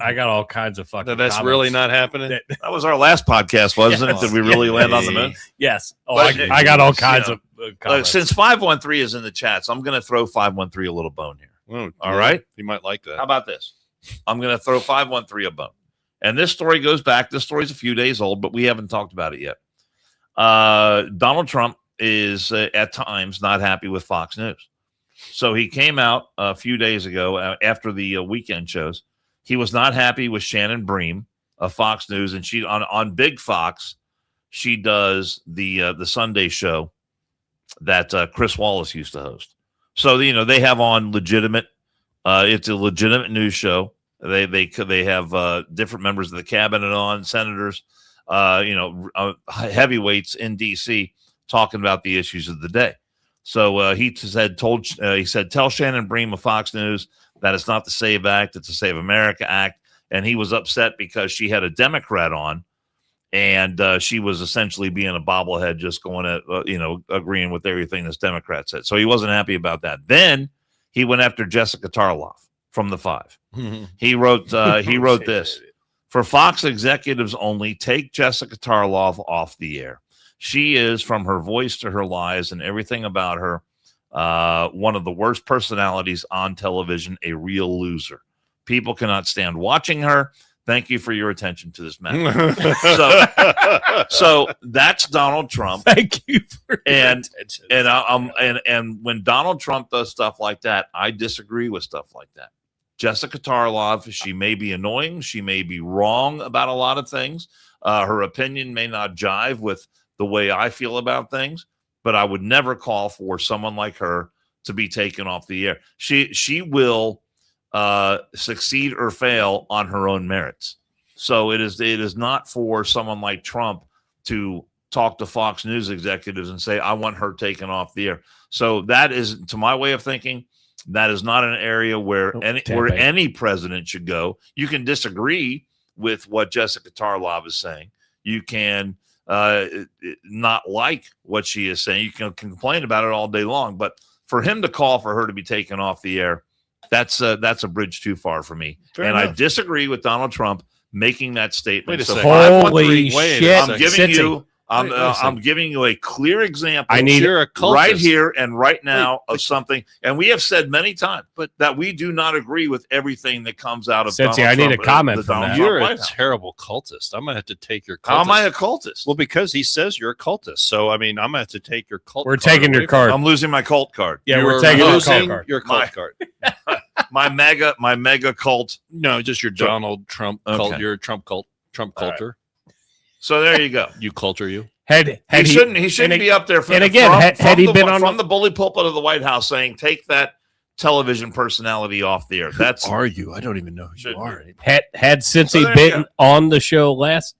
[SPEAKER 3] I got all kinds of fucking.
[SPEAKER 2] That's
[SPEAKER 3] comments.
[SPEAKER 2] really not happening.
[SPEAKER 1] That was our last podcast, wasn't it? Did we really land on the moon?
[SPEAKER 3] Yes. Oh,
[SPEAKER 1] But-
[SPEAKER 3] I got all
[SPEAKER 1] you
[SPEAKER 3] kinds
[SPEAKER 1] know,
[SPEAKER 3] of comments.
[SPEAKER 1] Since 513 is in the chats, I'm going to throw 513 a little bone here.
[SPEAKER 2] Oh,
[SPEAKER 1] All right.
[SPEAKER 2] You might like
[SPEAKER 1] How
[SPEAKER 2] that.
[SPEAKER 1] about this? I'm going to throw 513 a bone. And this story goes back. This story's a few days old, but we haven't talked about it yet. Donald Trump is at times not happy with Fox News. So he came out a few days ago after the weekend shows. He was not happy with Shannon Bream of Fox News, and she on Big Fox, she does the Sunday show that Chris Wallace used to host. So they have on legitimate. It's a legitimate news show. They have different members of the cabinet on, senators, heavyweights in D.C. talking about the issues of the day. So he said, tell Shannon Bream of Fox News that it's not the SAVE Act, it's the Save America Act. And he was upset because she had a Democrat on, and she was essentially being a bobblehead, just going to, agreeing with everything this Democrat said. So he wasn't happy about that. Then he went after Jessica Tarloff from the Five. He wrote this: for Fox executives only, take Jessica Tarloff off the air. She is, from her voice to her lies and everything about her, one of the worst personalities on television, a real loser. People cannot stand watching her. Thank you for your attention to this matter. So that's Donald Trump.
[SPEAKER 3] Thank you for
[SPEAKER 1] And-
[SPEAKER 3] your attention.
[SPEAKER 1] And when Donald Trump does stuff like that, I disagree with stuff like that. Jessica Tarloff, she may be annoying. She may be wrong about a lot of things. Her opinion may not jive with the way I feel about things, but I would never call for someone like her to be taken off the air. She will succeed or fail on her own merits. So it is not for someone like Trump to talk to Fox News executives and say, I want her taken off the air. So that is, to my way of thinking, that is not an area where any president should go. You can disagree with what Jessica Tarloff is saying. You can not like what she is saying. You can complain about it all day long. But for him to call for her to be taken off the air, that's a bridge too far for me. I disagree with Donald Trump making that statement.
[SPEAKER 2] Wait a
[SPEAKER 1] So
[SPEAKER 2] second.
[SPEAKER 3] 513,
[SPEAKER 2] Wait a
[SPEAKER 3] shit.
[SPEAKER 2] second.
[SPEAKER 1] I'm giving
[SPEAKER 3] Cincy.
[SPEAKER 1] you.
[SPEAKER 2] Wait a second.
[SPEAKER 1] I'm giving you a clear example.
[SPEAKER 3] I need-
[SPEAKER 2] You're a cultist.
[SPEAKER 1] right here and right now
[SPEAKER 2] Wait,
[SPEAKER 1] of something, and we have said many times, but that we do not agree with everything that comes out of
[SPEAKER 3] Cincy,
[SPEAKER 1] Donald
[SPEAKER 3] I need
[SPEAKER 1] Trump,
[SPEAKER 3] a comment
[SPEAKER 1] the
[SPEAKER 3] from
[SPEAKER 1] Donald
[SPEAKER 3] that.
[SPEAKER 1] Trump
[SPEAKER 2] You're a
[SPEAKER 1] White House.
[SPEAKER 2] terrible cultist. I'm gonna have to take your cultist.
[SPEAKER 1] How am I a cultist?
[SPEAKER 2] Well, because he says you're a cultist. So I mean, I'm gonna have to take your cult.
[SPEAKER 3] We're
[SPEAKER 2] card
[SPEAKER 3] taking your
[SPEAKER 2] away
[SPEAKER 3] card.
[SPEAKER 1] I'm losing my cult card.
[SPEAKER 3] Yeah,
[SPEAKER 2] You're
[SPEAKER 3] we're taking your
[SPEAKER 2] losing
[SPEAKER 3] card.
[SPEAKER 2] your cult
[SPEAKER 1] My-
[SPEAKER 2] card.
[SPEAKER 1] My mega cult.
[SPEAKER 2] No, just your
[SPEAKER 1] So-
[SPEAKER 2] Donald Trump cult.
[SPEAKER 1] Okay.
[SPEAKER 2] Your Trump cult. Trump
[SPEAKER 1] All right.
[SPEAKER 2] culture.
[SPEAKER 1] So there you go.
[SPEAKER 2] You culture you.
[SPEAKER 3] He
[SPEAKER 1] He shouldn't be up there
[SPEAKER 3] and again, had he been on
[SPEAKER 1] from the bully pulpit of the White House saying, take that television personality off the air. That's
[SPEAKER 2] Are you? I don't even know who
[SPEAKER 1] Should
[SPEAKER 2] you are.
[SPEAKER 3] had
[SPEAKER 1] So
[SPEAKER 3] Cincy
[SPEAKER 1] there you
[SPEAKER 3] been on the show last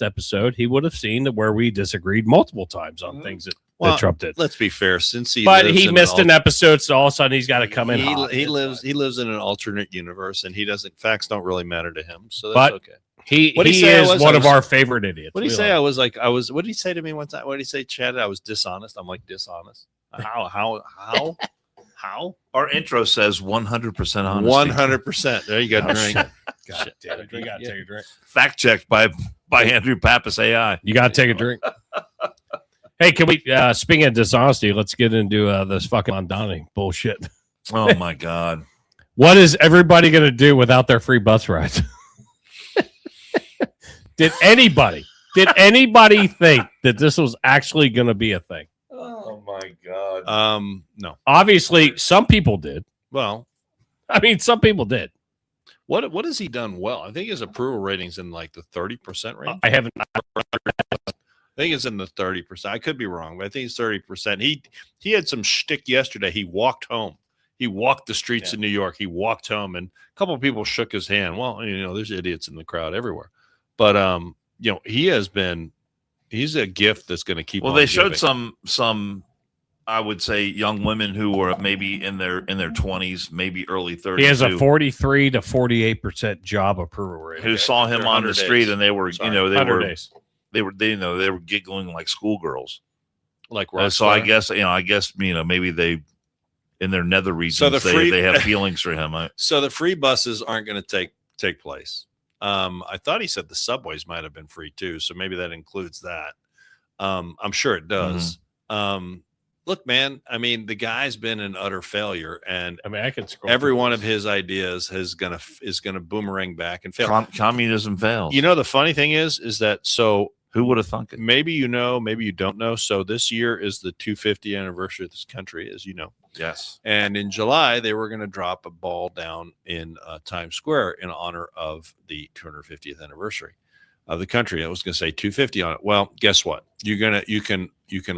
[SPEAKER 3] episode, he would have seen that where we disagreed multiple times on things that that Trump did.
[SPEAKER 2] Let's be fair. Since he
[SPEAKER 3] missed an episode, so all of a sudden he's got to come in.
[SPEAKER 2] He lives in an alternate universe, and facts don't really matter to him. So
[SPEAKER 3] but
[SPEAKER 2] that's okay.
[SPEAKER 3] He is one of our favorite idiots.
[SPEAKER 2] What did he say? What did he say to me one time? What did he say, Chad? I was dishonest. I'm like, dishonest? How?
[SPEAKER 1] Our intro says 100% honest.
[SPEAKER 2] 100%. There you go. Drink.
[SPEAKER 3] God damn it. You got to take a drink.
[SPEAKER 1] Fact checked by Andrew Pappas AI.
[SPEAKER 3] You got to take a drink. Hey, can we, speaking of dishonesty, let's get into this fucking Mamdani bullshit.
[SPEAKER 1] Oh, my God.
[SPEAKER 3] What is everybody going to do without their free bus rides? Did anybody think that this was actually going to be a thing?
[SPEAKER 1] Oh, my God.
[SPEAKER 2] No.
[SPEAKER 3] Obviously, some people did.
[SPEAKER 2] Well,
[SPEAKER 3] I mean, some people did.
[SPEAKER 2] what has he done well? I think his approval rating's in like the 30% range.
[SPEAKER 3] I haven't.
[SPEAKER 2] I think it's in the 30%. I could be wrong, but I think it's 30%. He had some shtick yesterday. He walked home. He walked the streets of New York. He walked home, and a couple of people shook his hand. Well, there's idiots in the crowd everywhere. But he's a gift that's going to keep.
[SPEAKER 1] Well,
[SPEAKER 2] on
[SPEAKER 1] they showed
[SPEAKER 2] giving.
[SPEAKER 1] some I would say young women who were maybe in their 20s, maybe early 30s.
[SPEAKER 3] He has a 43 to 48% job approval rate.
[SPEAKER 1] Who saw him on the street
[SPEAKER 2] days.
[SPEAKER 1] and they were,
[SPEAKER 2] Sorry,
[SPEAKER 1] they were giggling like schoolgirls.
[SPEAKER 2] Like
[SPEAKER 1] so I guess maybe they in their nether regions they have feelings for him.
[SPEAKER 2] So the free buses aren't going to take place. I thought he said the subways might have been free too, so maybe that includes that. I'm sure it does.
[SPEAKER 1] Mm-hmm.
[SPEAKER 2] Look, man, I mean, the guy's been an utter failure, and
[SPEAKER 3] I mean, I can scroll
[SPEAKER 2] every one of his ideas is gonna boomerang back and fail.
[SPEAKER 1] Communism fails.
[SPEAKER 2] The funny thing is that
[SPEAKER 1] who would have thunk it?
[SPEAKER 2] Maybe maybe you don't know. So this year is the 250th anniversary of this country, as you know.
[SPEAKER 1] Yes.
[SPEAKER 2] And in July, they were going to drop a ball down in Times Square in honor of the 250th anniversary of the country. I was going to say 250 on it. Well, guess what? You can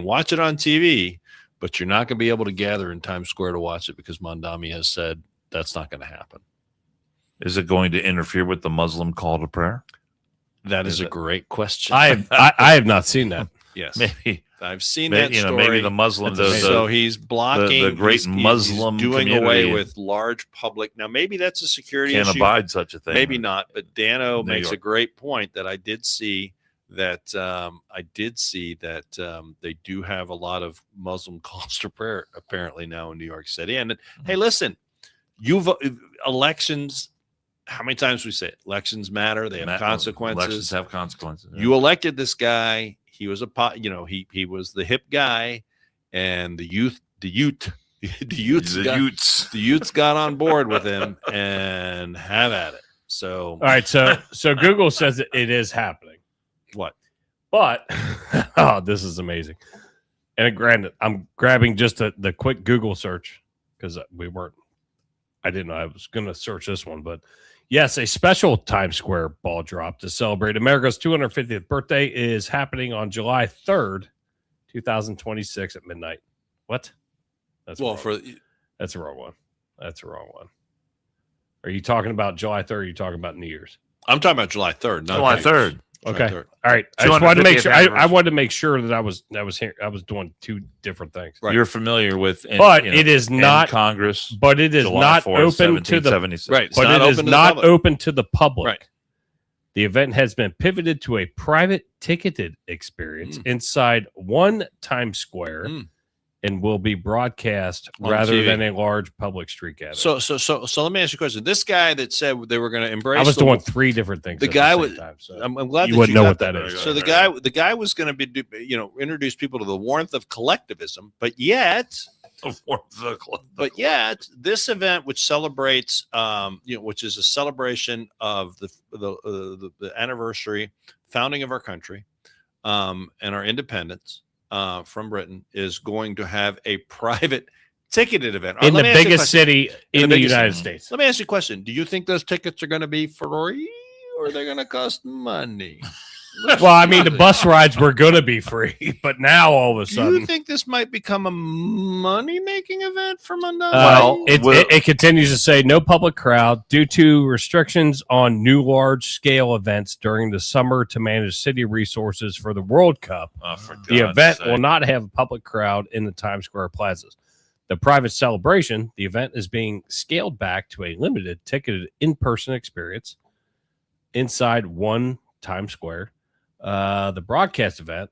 [SPEAKER 2] watch it on TV, but you're not going to be able to gather in Times Square to watch it because Mamdani has said that's not going to happen.
[SPEAKER 1] Is it going to interfere with the Muslim call to prayer?
[SPEAKER 2] That is a great question.
[SPEAKER 3] I have not seen that.
[SPEAKER 2] Yes,
[SPEAKER 1] maybe
[SPEAKER 2] I've seen that story.
[SPEAKER 1] Maybe the Muslim.
[SPEAKER 2] So he's blocking
[SPEAKER 1] the great Muslim
[SPEAKER 2] he's doing
[SPEAKER 1] community
[SPEAKER 2] away with large public. Now, maybe that's a security
[SPEAKER 1] can't
[SPEAKER 2] issue.
[SPEAKER 1] abide such a thing.
[SPEAKER 2] Maybe not. But Dano
[SPEAKER 1] New
[SPEAKER 2] makes
[SPEAKER 1] York.
[SPEAKER 2] a great point that I did see that they do have a lot of Muslim calls to prayer apparently now in New York City. And hey, listen, elections. How many times we say it? Elections matter. They have consequences.
[SPEAKER 1] Elections have consequences.
[SPEAKER 2] You elected this guy. He was he was the hip guy, and the youths got on board with him and have at it. So
[SPEAKER 3] all right, so Google says that it is happening.
[SPEAKER 2] What?
[SPEAKER 3] But oh, this is amazing. And granted, I'm grabbing just the quick Google search because I didn't know I was going to search this one, but yes, a special Times Square ball drop to celebrate America's 250th birthday is happening on July 3rd, 2026 at midnight. What? That's the wrong one. That's the wrong one. Are you talking about July 3rd? Or are you talking about New Year's?
[SPEAKER 2] I'm talking about July 3rd. Not
[SPEAKER 1] July 3rd.
[SPEAKER 3] Okay. All right. I just wanted to make sure. I wanted to make sure that I was here. I was doing two different things.
[SPEAKER 1] Right. You're familiar with,
[SPEAKER 3] it is not
[SPEAKER 1] Congress.
[SPEAKER 3] But it is
[SPEAKER 1] July
[SPEAKER 3] not
[SPEAKER 1] 4th,
[SPEAKER 3] open to the
[SPEAKER 2] right.
[SPEAKER 3] But it is not open to the public.
[SPEAKER 2] Right.
[SPEAKER 3] The event has been pivoted to a private ticketed experience inside one Times Square. And will be broadcast rather
[SPEAKER 2] TV.
[SPEAKER 3] than a large public street gathering.
[SPEAKER 2] So let me ask you a question. This guy that said they were going to embrace.
[SPEAKER 3] I was doing three different things.
[SPEAKER 2] The guy
[SPEAKER 3] was.
[SPEAKER 2] I'm glad
[SPEAKER 3] you
[SPEAKER 2] that
[SPEAKER 3] wouldn't
[SPEAKER 2] you
[SPEAKER 3] know
[SPEAKER 2] got
[SPEAKER 3] what that is.
[SPEAKER 2] So the guy was going to be introduce people to the warmth of collectivism, but yet this event, which celebrates, which is a celebration of the anniversary, founding of our country, and our independence. From Britain is going to have a private ticketed event
[SPEAKER 3] in the biggest city in the United States.
[SPEAKER 2] Let me ask you a question. Do you think those tickets are going to be free or are they going to cost money?
[SPEAKER 3] Well, I mean, the bus rides were going to be free, but now all of a
[SPEAKER 2] Do
[SPEAKER 3] sudden,
[SPEAKER 2] you think this might become a money-making event for Mamdani?
[SPEAKER 1] Well,
[SPEAKER 3] it continues to say no public crowd due to restrictions on new large-scale events during the summer to manage city resources for the World Cup. The event will not have a public crowd in the Times Square plazas. The private celebration, the event is being scaled back to a limited ticketed in-person experience inside one Times Square. The broadcast event,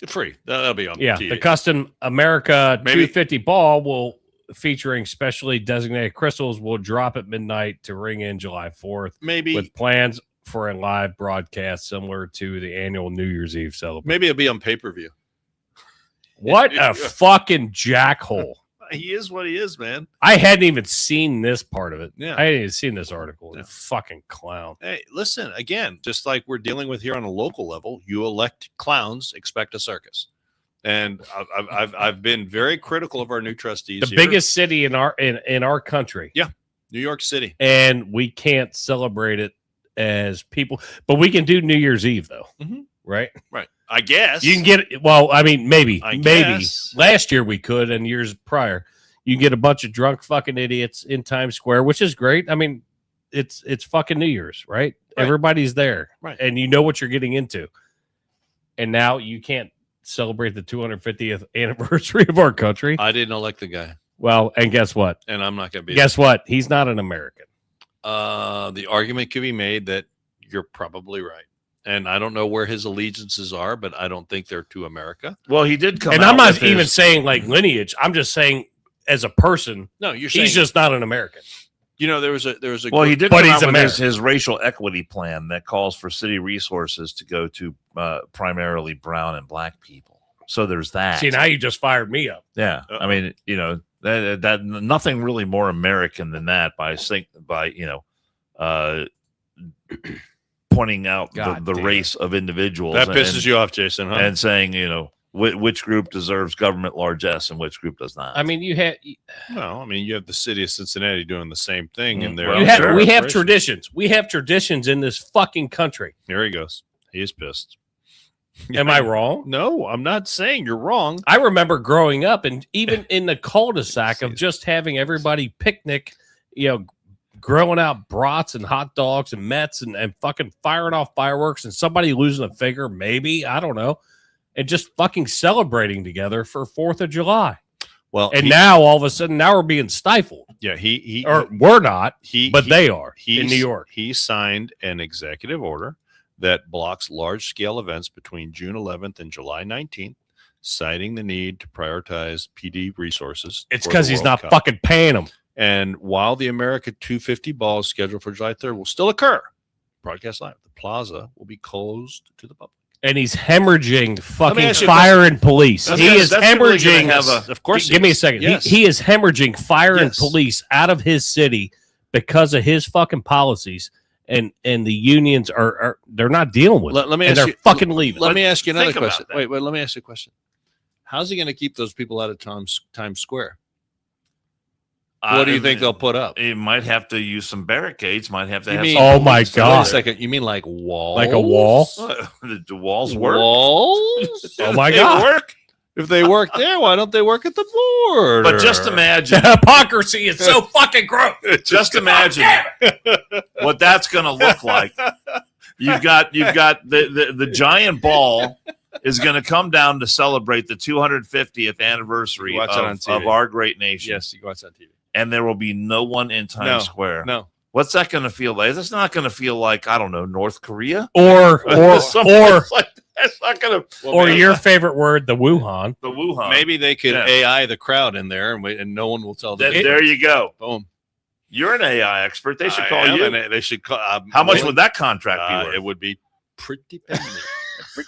[SPEAKER 2] free. That'll be on.
[SPEAKER 3] yeah,
[SPEAKER 2] TV.
[SPEAKER 3] the custom America
[SPEAKER 2] Maybe-
[SPEAKER 3] 250 ball will featuring specially designated crystals will drop at midnight to ring in July 4th
[SPEAKER 2] Maybe
[SPEAKER 3] with plans for a live broadcast similar to the annual New Year's Eve celebration.
[SPEAKER 2] maybe it'll be on pay-per-view.
[SPEAKER 3] What a fucking jackhole.
[SPEAKER 2] He is what he is, man.
[SPEAKER 3] I hadn't even seen this part of it.
[SPEAKER 2] Yeah.
[SPEAKER 3] I hadn't even seen this article.
[SPEAKER 2] Yeah.
[SPEAKER 3] You fucking clown.
[SPEAKER 2] Hey, listen, again, just like we're dealing with here on a local level, you elect clowns, expect a circus. And I've been very critical of our new trustees.
[SPEAKER 3] The
[SPEAKER 2] here.
[SPEAKER 3] biggest city in our country.
[SPEAKER 2] Yeah. New York City.
[SPEAKER 3] And we can't celebrate it as people, but we can do New Year's Eve though.
[SPEAKER 2] Mhm.
[SPEAKER 3] Right?
[SPEAKER 2] Right. I guess.
[SPEAKER 3] You can get well, I mean, maybe.
[SPEAKER 2] I guess.
[SPEAKER 3] Last year we could, and years prior. You can get a bunch of drunk fucking idiots in Times Square, which is great. I mean, it's fucking New Year's, right? Everybody's there.
[SPEAKER 2] Right.
[SPEAKER 3] And you know what you're getting into. And now you can't celebrate the 250th anniversary of our country.
[SPEAKER 2] I didn't elect the guy,
[SPEAKER 3] Well, and guess what?
[SPEAKER 2] and I'm not going to be.
[SPEAKER 3] Guess what? He's not an American.
[SPEAKER 2] The argument could be made that you're probably right. And I don't know where his allegiances are, but I don't think they're to America.
[SPEAKER 1] Well, he did come
[SPEAKER 3] And
[SPEAKER 1] out
[SPEAKER 3] I'm not
[SPEAKER 1] with
[SPEAKER 3] even
[SPEAKER 1] his-
[SPEAKER 3] saying like lineage. I'm just saying as a person,
[SPEAKER 2] No, you're saying
[SPEAKER 3] he's just not an American.
[SPEAKER 2] You know, there was a
[SPEAKER 1] Well, he did
[SPEAKER 3] But
[SPEAKER 1] come
[SPEAKER 3] he's
[SPEAKER 1] out with
[SPEAKER 3] American.
[SPEAKER 1] his racial equity plan that calls for city resources to go to primarily brown and black people. So there's that.
[SPEAKER 3] See, now you just fired me up.
[SPEAKER 1] Yeah,
[SPEAKER 2] Uh-oh.
[SPEAKER 1] I mean, you know, that nothing really more American than that by pointing out
[SPEAKER 3] God
[SPEAKER 1] the
[SPEAKER 3] damn.
[SPEAKER 1] race of individuals.
[SPEAKER 2] that pisses you off, Jason, huh?
[SPEAKER 1] and saying, you know, which group deserves government largesse and which group does not.
[SPEAKER 3] I mean, you had
[SPEAKER 2] Well, I mean, you have the city of Cincinnati doing the same thing in their.
[SPEAKER 1] Well,
[SPEAKER 3] we
[SPEAKER 1] sure.
[SPEAKER 3] have we have
[SPEAKER 2] operations.
[SPEAKER 3] traditions. We have traditions in this fucking country.
[SPEAKER 2] Here he goes. He is pissed.
[SPEAKER 3] Am I wrong?
[SPEAKER 2] No, I'm not saying you're wrong.
[SPEAKER 3] I remember growing up, and even in the cul-de-sac of just having everybody picnic, you know, grilling out brats and hot dogs and Mets and fucking firing off fireworks and somebody losing a finger, maybe, I don't know, and just fucking celebrating together for 4th of July.
[SPEAKER 2] Well,
[SPEAKER 3] And now all of a sudden, now we're being stifled,
[SPEAKER 2] yeah, he
[SPEAKER 3] or we're not,
[SPEAKER 2] he,
[SPEAKER 3] but
[SPEAKER 2] he-
[SPEAKER 3] they are in
[SPEAKER 2] he's-
[SPEAKER 3] New York.
[SPEAKER 2] He signed an executive order that blocks large-scale events between June 11th and July 19th, citing the need to prioritize PD resources.
[SPEAKER 3] It's
[SPEAKER 2] for
[SPEAKER 3] because
[SPEAKER 2] the
[SPEAKER 3] he's
[SPEAKER 2] World
[SPEAKER 3] not
[SPEAKER 2] Cup.
[SPEAKER 3] fucking paying them.
[SPEAKER 2] And while the America 250 ball is scheduled for July 3rd will still occur, broadcast live, the plaza will be closed to the public.
[SPEAKER 3] And he's hemorrhaging fucking
[SPEAKER 2] ask you a
[SPEAKER 3] fire and police.
[SPEAKER 1] That's
[SPEAKER 3] He
[SPEAKER 1] gonna-
[SPEAKER 3] is
[SPEAKER 1] that's really gonna
[SPEAKER 3] hemorrhaging.
[SPEAKER 1] have
[SPEAKER 2] Of course,
[SPEAKER 3] Give me a second.
[SPEAKER 2] Yes.
[SPEAKER 3] He is hemorrhaging fire and
[SPEAKER 2] Yes.
[SPEAKER 3] police out of his city because of his fucking policies. And the unions are they're not dealing with it.
[SPEAKER 2] Let me
[SPEAKER 3] And
[SPEAKER 2] ask
[SPEAKER 3] they're
[SPEAKER 2] you.
[SPEAKER 3] fucking leaving.
[SPEAKER 2] Let me ask you another
[SPEAKER 1] Think about
[SPEAKER 2] question.
[SPEAKER 1] that.
[SPEAKER 2] Wait. Let me ask you a question. How's he going to keep those people out of Times Square? What do you think they'll put up?
[SPEAKER 1] It might have to use some barricades. Might have to
[SPEAKER 2] You
[SPEAKER 1] have.
[SPEAKER 2] mean-
[SPEAKER 1] some
[SPEAKER 3] Oh my
[SPEAKER 1] police
[SPEAKER 2] Wait
[SPEAKER 3] God.
[SPEAKER 2] a second. You mean like walls?
[SPEAKER 3] Like a wall?
[SPEAKER 1] The walls work.
[SPEAKER 2] Walls?
[SPEAKER 3] Oh my
[SPEAKER 1] They
[SPEAKER 3] God.
[SPEAKER 1] work.
[SPEAKER 2] If they work there, why don't they work at the border?
[SPEAKER 1] But just
[SPEAKER 3] The
[SPEAKER 1] imagine.
[SPEAKER 3] hypocrisy is so fucking gross.
[SPEAKER 1] Just imagine what that's going to look like. You've got the giant ball is going to come down to celebrate the 250th anniversary
[SPEAKER 2] Watch it on
[SPEAKER 1] of
[SPEAKER 2] TV.
[SPEAKER 1] our great nation.
[SPEAKER 2] Yes, you go watch on TV.
[SPEAKER 1] And there will be no one in Times
[SPEAKER 2] No,
[SPEAKER 1] Square.
[SPEAKER 2] No.
[SPEAKER 1] What's that going to feel like? That's not going to feel like, I don't know, North Korea.
[SPEAKER 3] Or
[SPEAKER 1] Someplace like that's not going to.
[SPEAKER 3] or your favorite word, the Wuhan.
[SPEAKER 1] The Wuhan.
[SPEAKER 2] Maybe they could
[SPEAKER 1] Yeah.
[SPEAKER 2] AI the crowd in there, and no one will tell them.
[SPEAKER 1] There you go.
[SPEAKER 2] Boom.
[SPEAKER 1] You're an AI expert. They should
[SPEAKER 2] I
[SPEAKER 1] call
[SPEAKER 2] am,
[SPEAKER 1] you.
[SPEAKER 2] and they should call.
[SPEAKER 1] How much would that contract be worth?
[SPEAKER 2] It would be pretty penny.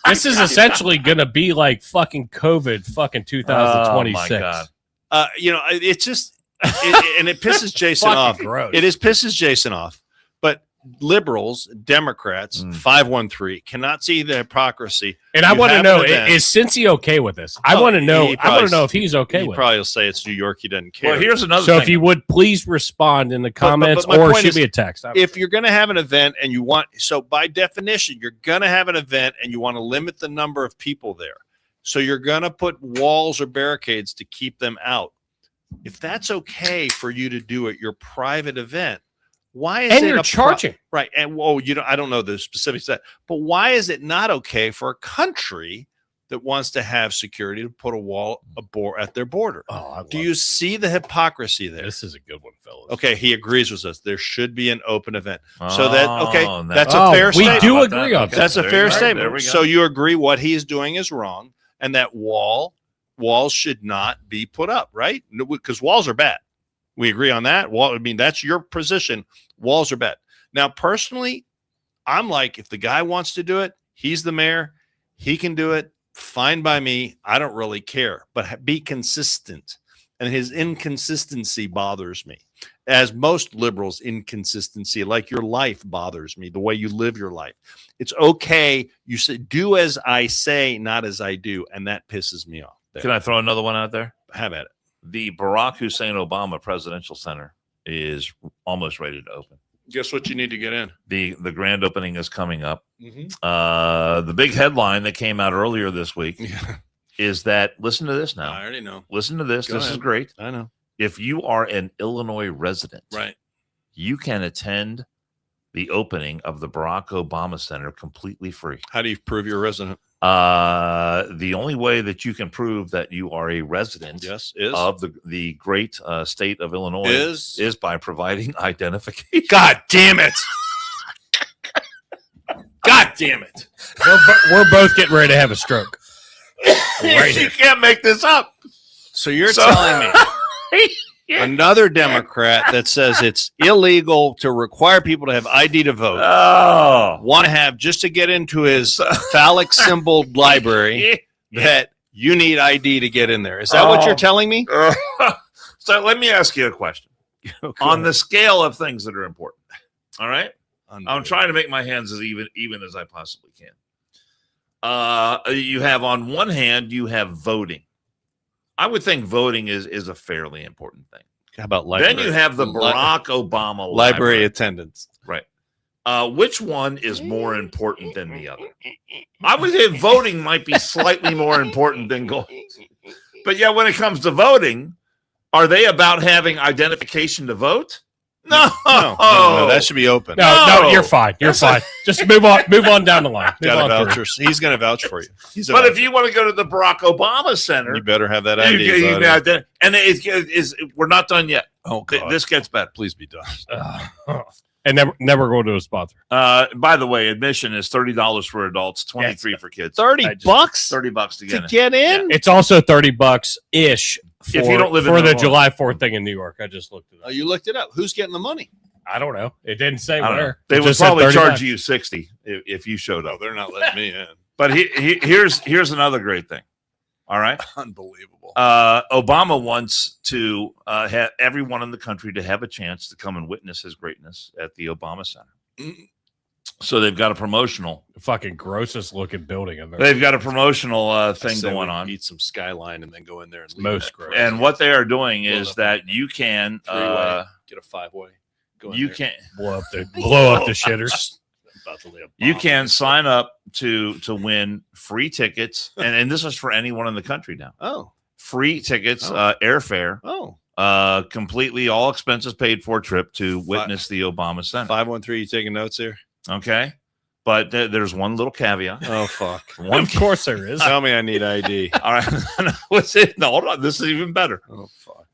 [SPEAKER 3] This is essentially going to be like fucking COVID fucking 2026.
[SPEAKER 1] Oh, my God.
[SPEAKER 2] It's just, and it pisses Jason
[SPEAKER 3] Fucking
[SPEAKER 2] off.
[SPEAKER 3] gross.
[SPEAKER 2] It pisses Jason off. But liberals, Democrats, 513 cannot see the hypocrisy.
[SPEAKER 3] And I want to know, is Cincy okay with this? I want to know. I want to know if he's okay with it.
[SPEAKER 2] He probably will say it's New York. He doesn't care.
[SPEAKER 1] Well, here's another
[SPEAKER 3] So
[SPEAKER 1] thing.
[SPEAKER 3] if you would please respond in the comments or shoot me a text.
[SPEAKER 2] If you're going to have an event and you want, so by definition, you're going to have an event and you want to limit the number of people there. So you're going to put walls or barricades to keep them out. If that's okay for you to do at your private event, why is
[SPEAKER 3] you're charging?
[SPEAKER 2] Right. And I don't know the specifics of that, but why is it not okay for a country that wants to have security to put a wall at their border? Do you see the hypocrisy there?
[SPEAKER 3] This is a good one, fellas.
[SPEAKER 2] Okay, he agrees with us. There should be an open event. So that's a fair statement.
[SPEAKER 3] We do agree on that.
[SPEAKER 2] That's a fair statement.
[SPEAKER 1] go.
[SPEAKER 2] So you agree what he's doing is wrong, and that walls should not be put up, right? Because walls are bad. We agree on that. That's your position. Walls are bad. Now, personally, I'm like, if the guy wants to do it, he's the mayor. He can do it. Fine by me. I don't really care. But be consistent. And his inconsistency bothers me. As most liberals' inconsistency, like your life bothers me, the way you live your life. It's okay. You say, do as I say, not as I do. And that pisses me off. There.
[SPEAKER 1] Can I throw another one out there?
[SPEAKER 2] Have at it.
[SPEAKER 1] The Barack Hussein Obama Presidential Center is almost ready to open.
[SPEAKER 2] Guess what you need to get in?
[SPEAKER 1] The grand opening is coming up. The big headline that came out earlier this week is that, listen to this now.
[SPEAKER 2] I already know.
[SPEAKER 1] Listen to this. This is great.
[SPEAKER 2] I know.
[SPEAKER 1] If you are an Illinois resident,
[SPEAKER 2] right,
[SPEAKER 1] you can attend the opening of the Barack Obama Center completely free.
[SPEAKER 2] How do you prove you're a resident?
[SPEAKER 1] The only way that you can prove that you are a resident of the great state of Illinois is by providing identification.
[SPEAKER 2] God damn it. God damn it.
[SPEAKER 3] We're both getting ready to have a stroke.
[SPEAKER 1] You can't make this up.
[SPEAKER 2] So you're telling me another Democrat that says it's illegal to require people to have ID to vote. Want to have just to get into his phallic symbol library that you need ID to get in there. Is that what you're telling me?
[SPEAKER 1] So let me ask you a question. Okay. On the scale of things that are important. All right. I'm trying to make my hands as even as I possibly can. You have on one hand, you have voting. I would think voting is a fairly important thing.
[SPEAKER 2] How about library?
[SPEAKER 1] Then you have the Barack Obama
[SPEAKER 2] library attendance.
[SPEAKER 1] Right. Which one is more important than the other? I would say voting might be slightly more important than going. But yeah, when it comes to voting, are they about having identification to vote? No,
[SPEAKER 2] that should be open.
[SPEAKER 3] No, you're fine. You're fine. Just move on down the line.
[SPEAKER 2] Got a voucher. He's going to vouch for you.
[SPEAKER 1] But if you want to go to the Barack Obama Center,
[SPEAKER 2] you better have that ID.
[SPEAKER 1] And we're not done yet.
[SPEAKER 2] Oh, God.
[SPEAKER 1] This gets better.
[SPEAKER 2] Please be done.
[SPEAKER 3] And never go to a sponsor.
[SPEAKER 1] By the way, admission is $30 for adults, $23 for kids.
[SPEAKER 2] $30
[SPEAKER 1] $30 to
[SPEAKER 2] get in.
[SPEAKER 3] Yeah. It's also $30 ish.
[SPEAKER 1] If you don't live
[SPEAKER 3] for the July 4th thing in New York. I just looked it up.
[SPEAKER 2] Oh, you looked it up. Who's getting the money?
[SPEAKER 3] I don't know. It didn't say where.
[SPEAKER 1] They would probably charge you $60 if you showed up.
[SPEAKER 2] Oh, they're not letting me in.
[SPEAKER 1] But here's another great thing. All right.
[SPEAKER 2] Unbelievable.
[SPEAKER 1] Obama wants to have everyone in the country to have a chance to come and witness his greatness at the Obama Center. So they've got a promotional,
[SPEAKER 3] fucking grossest looking building in there.
[SPEAKER 1] They've got a promotional thing going on.
[SPEAKER 2] Eat some Skyline and then go in there and leave.
[SPEAKER 3] Most gross.
[SPEAKER 1] And what they are doing is that you can
[SPEAKER 2] get a 5-way.
[SPEAKER 1] You can
[SPEAKER 3] blow up the shitters.
[SPEAKER 1] You can sign up to win free tickets, and this is for anyone in the country now.
[SPEAKER 2] Oh,
[SPEAKER 1] free tickets, airfare.
[SPEAKER 2] Oh,
[SPEAKER 1] completely all expenses paid for trip to witness the Obama Center.
[SPEAKER 2] 513. You taking notes here?
[SPEAKER 1] Okay, but there's one little caveat.
[SPEAKER 2] Oh fuck!
[SPEAKER 3] Of course there is.
[SPEAKER 2] Tell me I need ID.
[SPEAKER 1] All right, no, hold on. This is even better.
[SPEAKER 2] Oh fuck!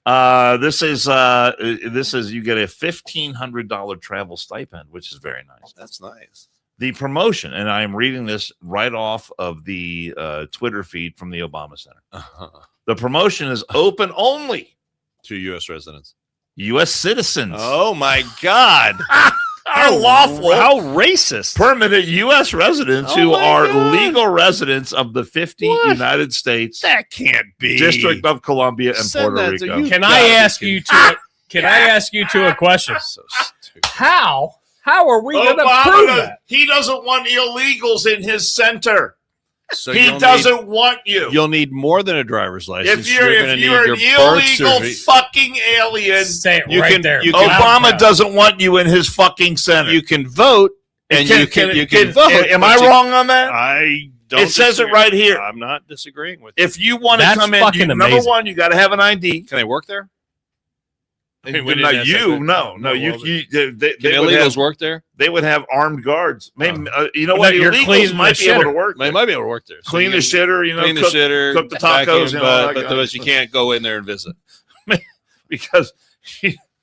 [SPEAKER 1] This is you get a $1,500 travel stipend, which is very nice.
[SPEAKER 2] That's nice.
[SPEAKER 1] The promotion, and I am reading this right off of the Twitter feed from the Obama Center. The promotion is open only
[SPEAKER 2] to U.S. residents,
[SPEAKER 1] U.S. citizens.
[SPEAKER 2] Oh my God!
[SPEAKER 1] How lawful!
[SPEAKER 2] How racist!
[SPEAKER 1] Permanent U.S. residents who are legal residents of the 50 United States.
[SPEAKER 2] That can't be.
[SPEAKER 1] District of Columbia and Puerto Rico.
[SPEAKER 3] Can I ask you to a question?
[SPEAKER 2] So stupid.
[SPEAKER 3] How How are we going to prove that?
[SPEAKER 1] He doesn't want illegals in his center.
[SPEAKER 2] So
[SPEAKER 1] He doesn't want you.
[SPEAKER 2] You'll need more than a driver's license.
[SPEAKER 1] If you're an illegal fucking alien,
[SPEAKER 3] Say it
[SPEAKER 2] You
[SPEAKER 3] right
[SPEAKER 2] can-
[SPEAKER 3] there.
[SPEAKER 2] you
[SPEAKER 3] Loud
[SPEAKER 1] Obama
[SPEAKER 3] mouth.
[SPEAKER 1] doesn't want you in his fucking center.
[SPEAKER 2] You can vote, and you can vote.
[SPEAKER 1] Am I wrong on that?
[SPEAKER 2] I don't.
[SPEAKER 1] It says it
[SPEAKER 2] disagree.
[SPEAKER 1] right here.
[SPEAKER 2] I'm not disagreeing with you.
[SPEAKER 1] If you want to
[SPEAKER 3] That's
[SPEAKER 1] come in,
[SPEAKER 3] fucking
[SPEAKER 1] number
[SPEAKER 3] amazing.
[SPEAKER 1] one, you got to have an ID.
[SPEAKER 2] Can I work there?
[SPEAKER 3] I mean, we didn't ask that.
[SPEAKER 2] Can illegals work there?
[SPEAKER 1] They would have armed guards. Maybe you know
[SPEAKER 3] Well,
[SPEAKER 1] what?
[SPEAKER 3] you're
[SPEAKER 1] Illegals
[SPEAKER 3] cleaning
[SPEAKER 1] might
[SPEAKER 3] the
[SPEAKER 1] be able
[SPEAKER 3] shitter.
[SPEAKER 1] to work.
[SPEAKER 2] They
[SPEAKER 1] there.
[SPEAKER 2] might be able to work there. So
[SPEAKER 1] Clean
[SPEAKER 2] you
[SPEAKER 1] the
[SPEAKER 2] can
[SPEAKER 1] shitter. You know,
[SPEAKER 2] clean the
[SPEAKER 1] cook,
[SPEAKER 2] shitter,
[SPEAKER 1] cook the
[SPEAKER 2] vacuum,
[SPEAKER 1] tacos, and all that
[SPEAKER 2] but
[SPEAKER 1] kind of
[SPEAKER 2] you can't go in there and visit.
[SPEAKER 1] because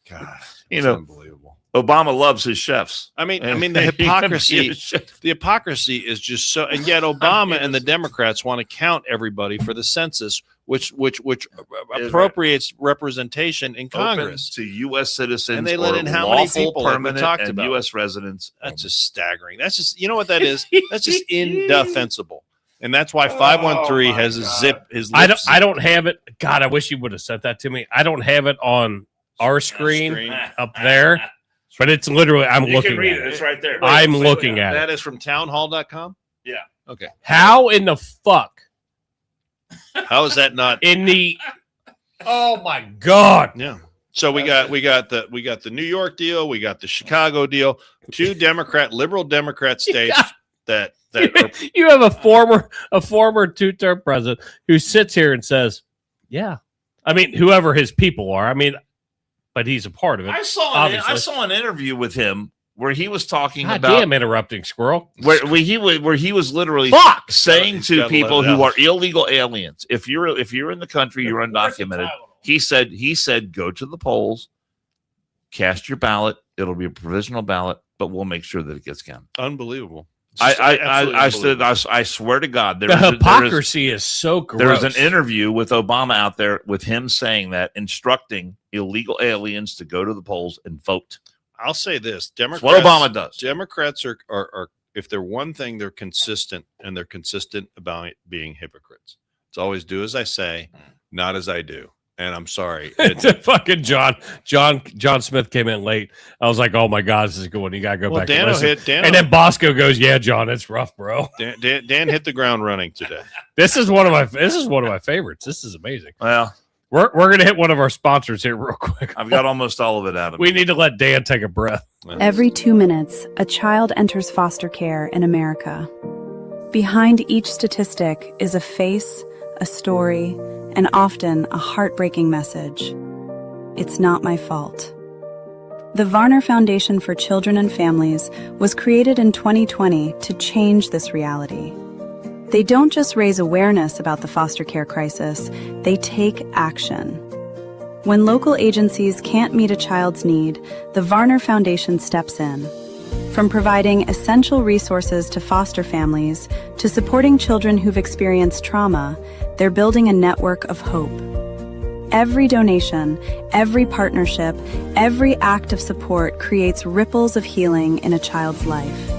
[SPEAKER 2] God,
[SPEAKER 1] you know
[SPEAKER 2] unbelievable.
[SPEAKER 1] Obama loves his chefs.
[SPEAKER 2] I mean,
[SPEAKER 1] And
[SPEAKER 2] the
[SPEAKER 1] he
[SPEAKER 2] hypocrisy.
[SPEAKER 1] is a chef.
[SPEAKER 2] The hypocrisy is just so, and yet Obama and the Democrats want to count everybody for the census, which appropriates representation in Congress.
[SPEAKER 1] Open to U.S. citizens,
[SPEAKER 2] And they let
[SPEAKER 1] or
[SPEAKER 2] in how many
[SPEAKER 1] lawful,
[SPEAKER 2] people, like we
[SPEAKER 1] permanent,
[SPEAKER 2] talked
[SPEAKER 1] and
[SPEAKER 2] about.
[SPEAKER 1] U.S. residents.
[SPEAKER 2] That's just staggering. That's just, you know what that is? That's just indefensible. And that's why 513 has his zip. His lips
[SPEAKER 3] I don't have it. God, I wish you would have sent that to me. I don't have it on our screen up there, but it's literally, I'm
[SPEAKER 1] You
[SPEAKER 3] looking
[SPEAKER 1] can read
[SPEAKER 3] at
[SPEAKER 1] it.
[SPEAKER 3] it.
[SPEAKER 1] It's right there.
[SPEAKER 3] I'm looking at
[SPEAKER 2] That
[SPEAKER 3] it.
[SPEAKER 2] is from townhall.com.
[SPEAKER 1] Yeah.
[SPEAKER 2] Okay.
[SPEAKER 3] How in the fuck
[SPEAKER 2] How is that not?
[SPEAKER 3] in the, oh my God.
[SPEAKER 2] Yeah. So we got the New York deal, we got the Chicago deal, two liberal Democrat states that are,
[SPEAKER 3] You have a former two-term president who sits here and says, yeah, I mean, whoever his people are, I mean, but he's a part of it.
[SPEAKER 1] I saw an interview with him where he was talking
[SPEAKER 3] God
[SPEAKER 1] about
[SPEAKER 3] damn interrupting squirrel.
[SPEAKER 1] where he was literally
[SPEAKER 3] Fuck!
[SPEAKER 1] saying
[SPEAKER 2] He's
[SPEAKER 1] to
[SPEAKER 2] gotta
[SPEAKER 1] people
[SPEAKER 2] let it
[SPEAKER 1] who
[SPEAKER 2] out.
[SPEAKER 1] are illegal aliens, if you're in the country, you're undocumented. He said, go to the polls, cast your ballot. It'll be a provisional ballot, but we'll make sure that it gets counted.
[SPEAKER 2] unbelievable.
[SPEAKER 1] I swear to God,
[SPEAKER 3] The hypocrisy is so gross.
[SPEAKER 1] There's an interview with Obama out there with him saying that, instructing illegal aliens to go to the polls and vote.
[SPEAKER 2] I'll say this:
[SPEAKER 1] That's
[SPEAKER 2] Democrats.
[SPEAKER 1] what Obama does.
[SPEAKER 2] Democrats are if they're one thing, they're consistent, and they're consistent about being hypocrites. It's always do as I say, not as I do. And I'm sorry.
[SPEAKER 3] Fucking John Smith came in late. I was like, oh my God, this is good one. You gotta go back
[SPEAKER 2] Dan
[SPEAKER 3] and listen.
[SPEAKER 2] Dan
[SPEAKER 3] And then Bosco goes, yeah, John, it's rough, bro.
[SPEAKER 2] Dan hit the ground running today.
[SPEAKER 3] This is one of my favorites. This is amazing.
[SPEAKER 1] Well,
[SPEAKER 3] We're gonna hit one of our sponsors here real quick.
[SPEAKER 1] I've got almost all of it out of
[SPEAKER 3] We
[SPEAKER 1] me.
[SPEAKER 3] need to let Dan take a breath.
[SPEAKER 4] Every 2 minutes, a child enters foster care in America. Behind each statistic is a face, a story, and often a heartbreaking message. It's not my fault. The Varner Foundation for Children and Families was created in 2020 to change this reality. They don't just raise awareness about the foster care crisis, they take action. When local agencies can't meet a child's need, the Varner Foundation steps in. From providing essential resources to foster families to supporting children who've experienced trauma, they're building a network of hope. Every donation, every partnership, every act of support creates ripples of healing in a child's life.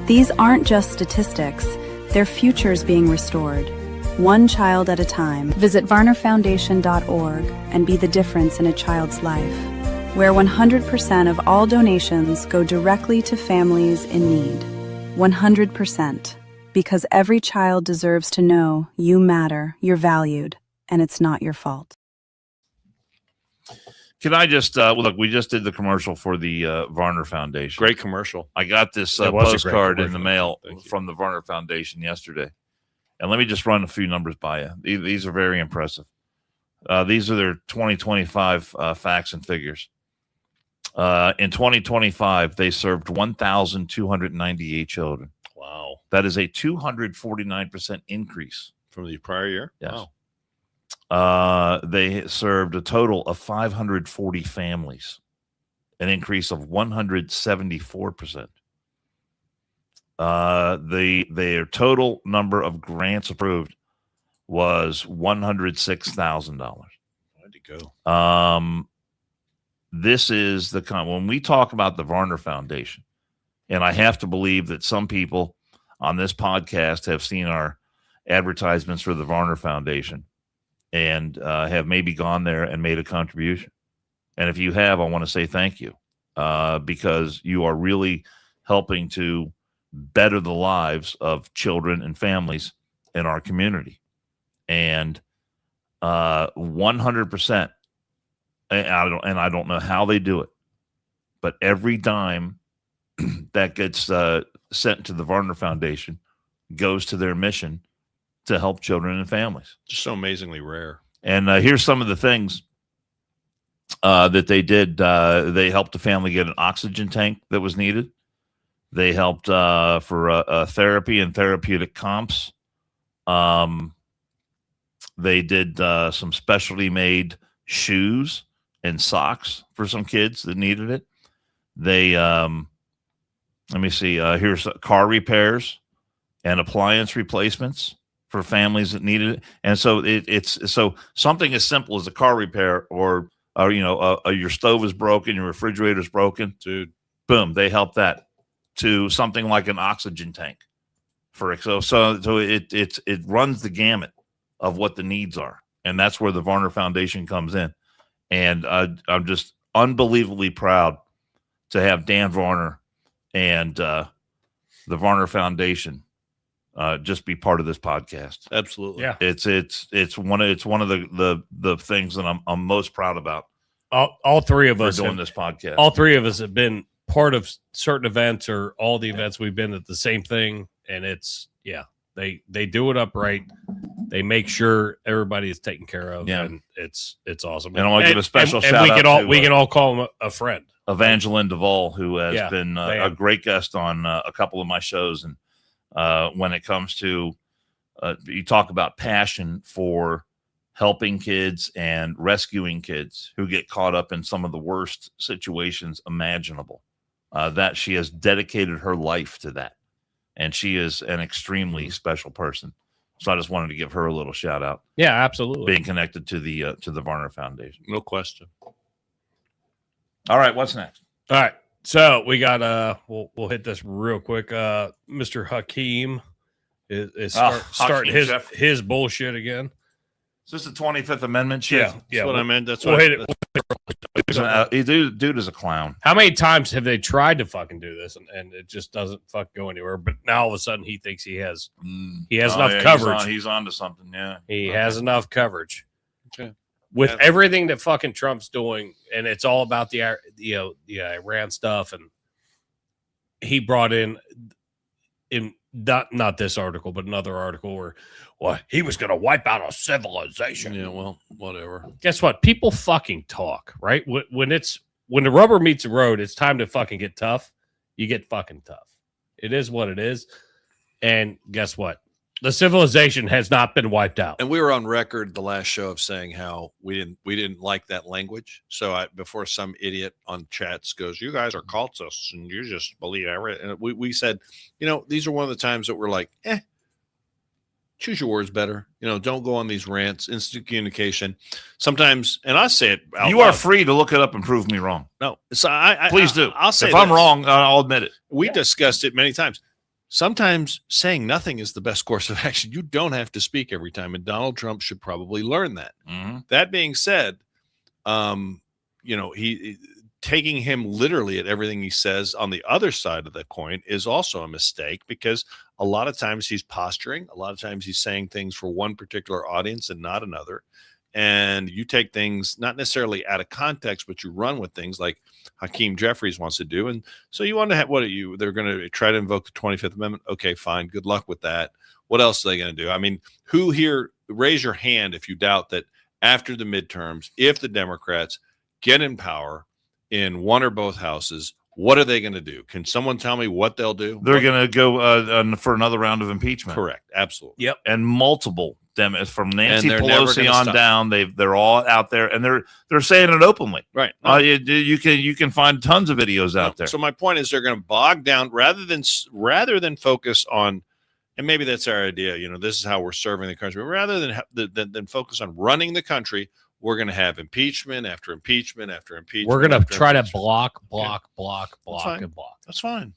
[SPEAKER 4] These aren't just statistics, they're futures being restored. One child at a time. Visit varnerfoundation.org and be the difference in a child's life, where 100% of all donations go directly to families in need. 100%. Because every child deserves to know you matter, you're valued, and it's not your fault.
[SPEAKER 1] Can I just look? We just did the commercial for the Varner Foundation.
[SPEAKER 2] Great commercial.
[SPEAKER 1] I got this
[SPEAKER 3] It was a great
[SPEAKER 1] postcard in the
[SPEAKER 3] commercial.
[SPEAKER 1] mail
[SPEAKER 2] Thank you.
[SPEAKER 1] from the Varner Foundation yesterday, and let me just run a few numbers by you. These are very impressive. These are their 2025 facts and figures. In 2025, they served 1,298 children.
[SPEAKER 2] Wow.
[SPEAKER 1] That is a 249% increase.
[SPEAKER 2] From the prior year?
[SPEAKER 1] Yes.
[SPEAKER 2] Wow.
[SPEAKER 1] They served a total of 540 families, an increase of 174%. Their total number of grants approved was $106,000.
[SPEAKER 2] Where'd it go?
[SPEAKER 1] This is the when we talk about the Varner Foundation, and I have to believe that some people on this podcast have seen our advertisements for the Varner Foundation and have maybe gone there and made a contribution. And if you have, I want to say thank you. because you are really helping to better the lives of children and families in our community. And 100%, I don't know how they do it, but every dime that gets sent to the Varner Foundation goes to their mission to help children and families.
[SPEAKER 2] Just so amazingly rare.
[SPEAKER 1] And here's some of the things that they did. They helped a family get an oxygen tank that was needed. They helped for therapy and therapeutic comps. They did some specialty made shoes and socks for some kids that needed it. They, let me see, here's car repairs and appliance replacements for families that needed it. And so it's so something as simple as a car repair or your stove is broken, your refrigerator is broken,
[SPEAKER 2] dude,
[SPEAKER 1] boom, they help that, to something like an oxygen tank for so it runs the gamut of what the needs are. And that's where the Varner Foundation comes in. And I'm just unbelievably proud to have Dan Varner and the Varner Foundation just be part of this podcast.
[SPEAKER 2] Absolutely.
[SPEAKER 3] Yeah.
[SPEAKER 1] It's one of the things that I'm most proud about.
[SPEAKER 3] All three of us
[SPEAKER 1] doing this podcast.
[SPEAKER 3] All three of us have been part of certain events or all the events we've been at the same thing. And it's, they do it upright. They make sure everybody is taken care of.
[SPEAKER 1] Yeah.
[SPEAKER 3] And it's awesome.
[SPEAKER 1] And I want to give a special shout out
[SPEAKER 3] we can all call him a friend.
[SPEAKER 1] Evangeline Duvall, who has been
[SPEAKER 3] a
[SPEAKER 1] great guest on a couple of my shows. And when it comes to, you talk about passion for helping kids and rescuing kids who get caught up in some of the worst situations imaginable, that she has dedicated her life to that. And she is an extremely special person. So I just wanted to give her a little shout out.
[SPEAKER 3] Yeah, absolutely.
[SPEAKER 1] Being connected to the Varner Foundation.
[SPEAKER 2] No question.
[SPEAKER 1] All right, what's next?
[SPEAKER 3] All right. So we got we'll hit this real quick. Mr. Hakeem is starting his bullshit again.
[SPEAKER 1] Is this the 25th Amendment shit?
[SPEAKER 3] Yeah.
[SPEAKER 2] That's what I meant. That's
[SPEAKER 3] we'll
[SPEAKER 2] what
[SPEAKER 3] hit it.
[SPEAKER 1] Dude is a clown.
[SPEAKER 3] How many times have they tried to fucking do this and it just doesn't fuck go anywhere? But now all of a sudden he thinks he has enough coverage.
[SPEAKER 1] He's on to something. Yeah,
[SPEAKER 3] he has enough coverage.
[SPEAKER 2] Okay.
[SPEAKER 3] With everything that fucking Trump's doing, and it's all about the Iran stuff, and he brought in not this article, but another article where he was going to wipe out a civilization.
[SPEAKER 2] Yeah, well, whatever.
[SPEAKER 3] Guess what? People fucking talk, right? When the rubber meets the road, it's time to fucking get tough. You get fucking tough. It is what it is. And guess what? The civilization has not been wiped out.
[SPEAKER 2] And we were on record the last show of saying how we didn't like that language. So before some idiot on chats goes, "You guys are cultists and you just believe everything," and we said, these are one of the times that we're like, choose your words better. Don't go on these rants. Instant communication. Sometimes, and I say it out
[SPEAKER 1] you
[SPEAKER 2] loud.
[SPEAKER 1] are free to look it up and prove me wrong.
[SPEAKER 2] No, so
[SPEAKER 1] please do.
[SPEAKER 2] I'll say
[SPEAKER 1] if I'm wrong, I'll admit it.
[SPEAKER 2] We discussed it many times. Sometimes saying nothing is the best course of action. You don't have to speak every time, and Donald Trump should probably learn that.
[SPEAKER 1] Mm-hmm.
[SPEAKER 2] That being said, he taking him literally at everything he says on the other side of the coin is also a mistake, because a lot of times he's posturing. A lot of times he's saying things for one particular audience and not another. And you take things not necessarily out of context, but you run with things like Hakeem Jeffries wants to do. And so you want to have, they're going to try to invoke the 25th Amendment. Okay, fine. Good luck with that. What else are they going to do? I mean, who here, raise your hand if you doubt that after the midterms, if the Democrats get in power in one or both houses, what are they going to do? Can someone tell me what they'll do?
[SPEAKER 1] They're going to go for another round of impeachment.
[SPEAKER 2] Correct. Absolutely.
[SPEAKER 3] Yep.
[SPEAKER 1] And multiple them from Nancy
[SPEAKER 2] Pelosi
[SPEAKER 1] on down. They're all out there, and they're saying it openly.
[SPEAKER 2] Right.
[SPEAKER 1] You can find tons of videos out there.
[SPEAKER 2] So my point is, they're going to bog down rather than focus on, and maybe that's our idea. This is how we're serving the country. But rather than focus on running the country, we're going to have impeachment after impeachment after impeachment.
[SPEAKER 3] We're going to try to block, and block.
[SPEAKER 2] That's fine.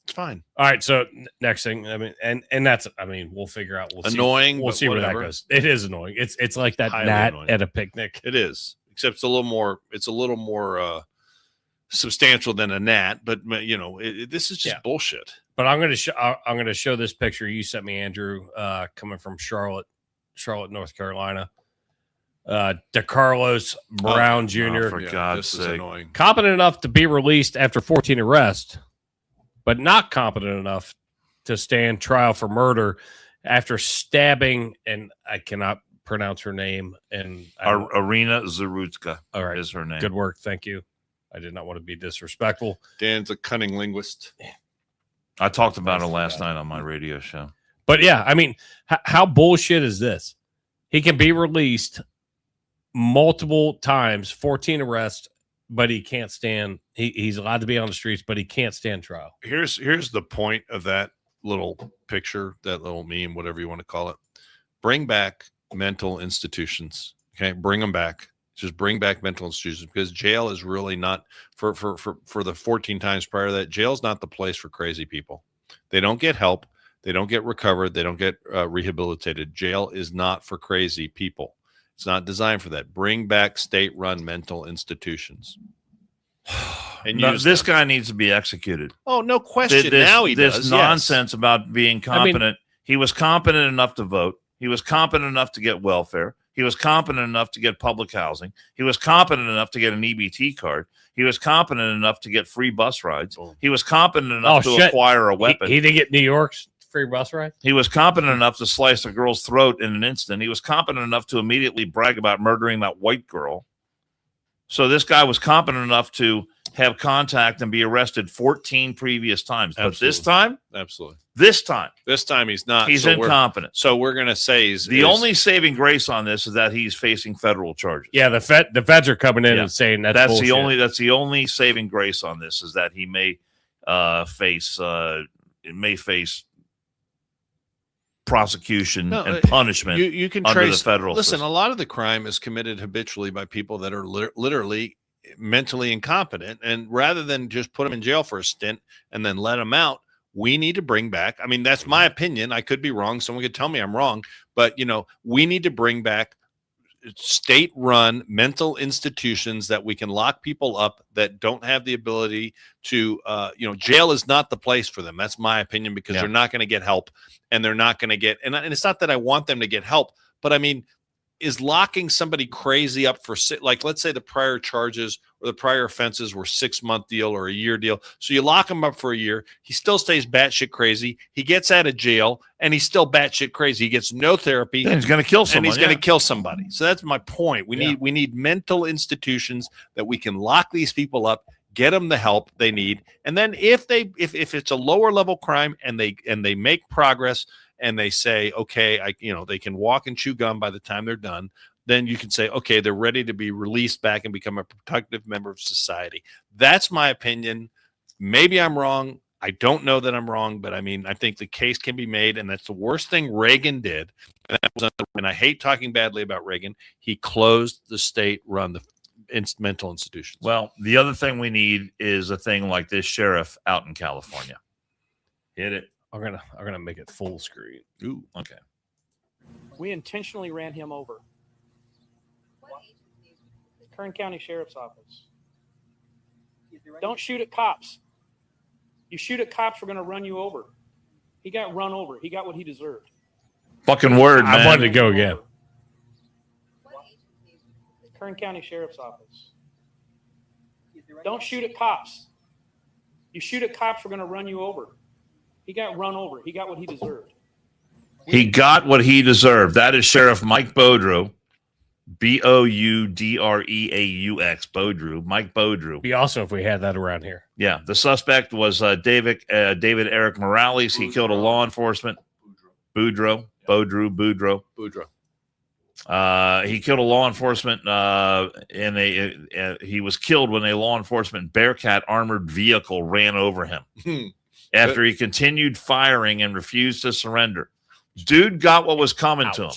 [SPEAKER 2] It's fine.
[SPEAKER 3] All right. So next thing, and that's, we'll figure out. We'll
[SPEAKER 2] annoying.
[SPEAKER 3] We'll see where that goes. It is annoying. It's like that
[SPEAKER 2] highly
[SPEAKER 3] gnat
[SPEAKER 2] annoying.
[SPEAKER 3] at a picnic.
[SPEAKER 2] It is, except it's a little more substantial than a gnat, but you know, this is just bullshit.
[SPEAKER 3] But I'm going to show this picture you sent me, Andrew, coming from Charlotte, North Carolina. DeCarlos Brown Jr.
[SPEAKER 1] For God's
[SPEAKER 2] this is
[SPEAKER 1] sake.
[SPEAKER 2] annoying.
[SPEAKER 3] Competent enough to be released after 14 arrests, but not competent enough to stand trial for murder after stabbing, and I cannot pronounce her name. And
[SPEAKER 1] Arina Zarutska
[SPEAKER 3] all right,
[SPEAKER 1] is her name.
[SPEAKER 3] Good work. Thank you. I did not want to be disrespectful.
[SPEAKER 2] Dan's a cunning linguist.
[SPEAKER 1] I talked about it last night on my radio show.
[SPEAKER 3] But yeah, I mean, how bullshit is this? He can be released multiple times, 14 arrests, but he can't stand. He's allowed to be on the streets, but he can't stand trial.
[SPEAKER 2] Here's the point of that little picture, that little meme, whatever you want to call it. Bring back mental institutions. Okay, bring them back. Just bring back mental institutions, because jail is really not for the 14 times prior to that. Jail's not the place for crazy people. They don't get help. They don't get recovered. They don't get rehabilitated. Jail is not for crazy people. It's not designed for that. Bring back state-run mental institutions. And
[SPEAKER 1] this guy needs to be executed.
[SPEAKER 2] Oh, no question. Now he does.
[SPEAKER 1] This nonsense about being competent. I mean, he was competent enough to vote. He was competent enough to get welfare. He was competent enough to get public housing. He was competent enough to get an EBT card. He was competent enough to get free bus rides. He was competent enough to acquire a weapon.
[SPEAKER 3] He didn't get New York's free bus ride.
[SPEAKER 1] He was competent enough to slice a girl's throat in an instant. He was competent enough to immediately brag about murdering that white girl. So this guy was competent enough to have contact and be arrested 14 previous times. But
[SPEAKER 2] Absolutely.
[SPEAKER 1] this time,
[SPEAKER 2] absolutely.
[SPEAKER 1] This time
[SPEAKER 2] he's not.
[SPEAKER 1] He's incompetent.
[SPEAKER 2] So we're going to say
[SPEAKER 1] the only saving grace on this is that he's facing federal charges.
[SPEAKER 3] Yeah, the feds are coming in and saying that's bullshit.
[SPEAKER 1] That's the only saving grace on this, is that he may face prosecution and punishment.
[SPEAKER 2] You can
[SPEAKER 1] under
[SPEAKER 2] trace
[SPEAKER 1] the federal
[SPEAKER 2] Listen,
[SPEAKER 1] system.
[SPEAKER 2] a lot of the crime is committed habitually by people that are literally mentally incompetent, and rather than just put them in jail for a stint and then let them out, we need to bring back. I mean, that's my opinion. I could be wrong. Someone could tell me I'm wrong, but we need to bring back state-run mental institutions that we can lock people up that don't have the ability to, jail is not the place for them. That's my opinion, because they're not going to get help, and they're not going to get, and it's not that I want them to get help, but I mean, is locking somebody crazy up for, like, let's say the prior charges or the prior offenses were 6-month deal or a year deal. So you lock him up for a year. He still stays batshit crazy. He gets out of jail and he's still batshit crazy. He gets no therapy.
[SPEAKER 1] And he's going to kill someone.
[SPEAKER 2] And he's going to kill somebody. So that's my point. We need mental institutions that we can lock these people up, get them the help they need. And then if it's a lower level crime and they make progress, and they say, okay, they can walk and chew gum by the time they're done, then you can say, okay, they're ready to be released back and become a productive member of society. That's my opinion. Maybe I'm wrong. I don't know that I'm wrong, but I mean, I think the case can be made, and that's the worst thing Reagan did. And I hate talking badly about Reagan. He closed the state-run mental institutions.
[SPEAKER 1] Well, the other thing we need is a thing like this sheriff out in California. Hit it.
[SPEAKER 3] I'm gonna make it full screen.
[SPEAKER 1] Ooh, okay.
[SPEAKER 5] We intentionally ran him over. Kern County Sheriff's Office. Don't shoot at cops. You shoot at cops, we're going to run you over. He got run over. He got what he deserved.
[SPEAKER 1] Fucking word, man.
[SPEAKER 3] I wanted to go again.
[SPEAKER 5] Kern County Sheriff's Office. Don't shoot at cops. You shoot at cops, we're going to run you over. He got run over. He got what he deserved.
[SPEAKER 1] He got what he deserved. That is Sheriff Mike Boudreaux. Boudreaux. Boudreaux. Mike Boudreaux.
[SPEAKER 3] Be awesome if we had that around here.
[SPEAKER 1] Yeah. The suspect was David Eric Morales. He killed a law enforcement. Boudreaux. He killed a law enforcement he was killed when a law enforcement Bearcat armored vehicle ran over him. After he continued firing and refused to surrender. Dude got what was coming to him.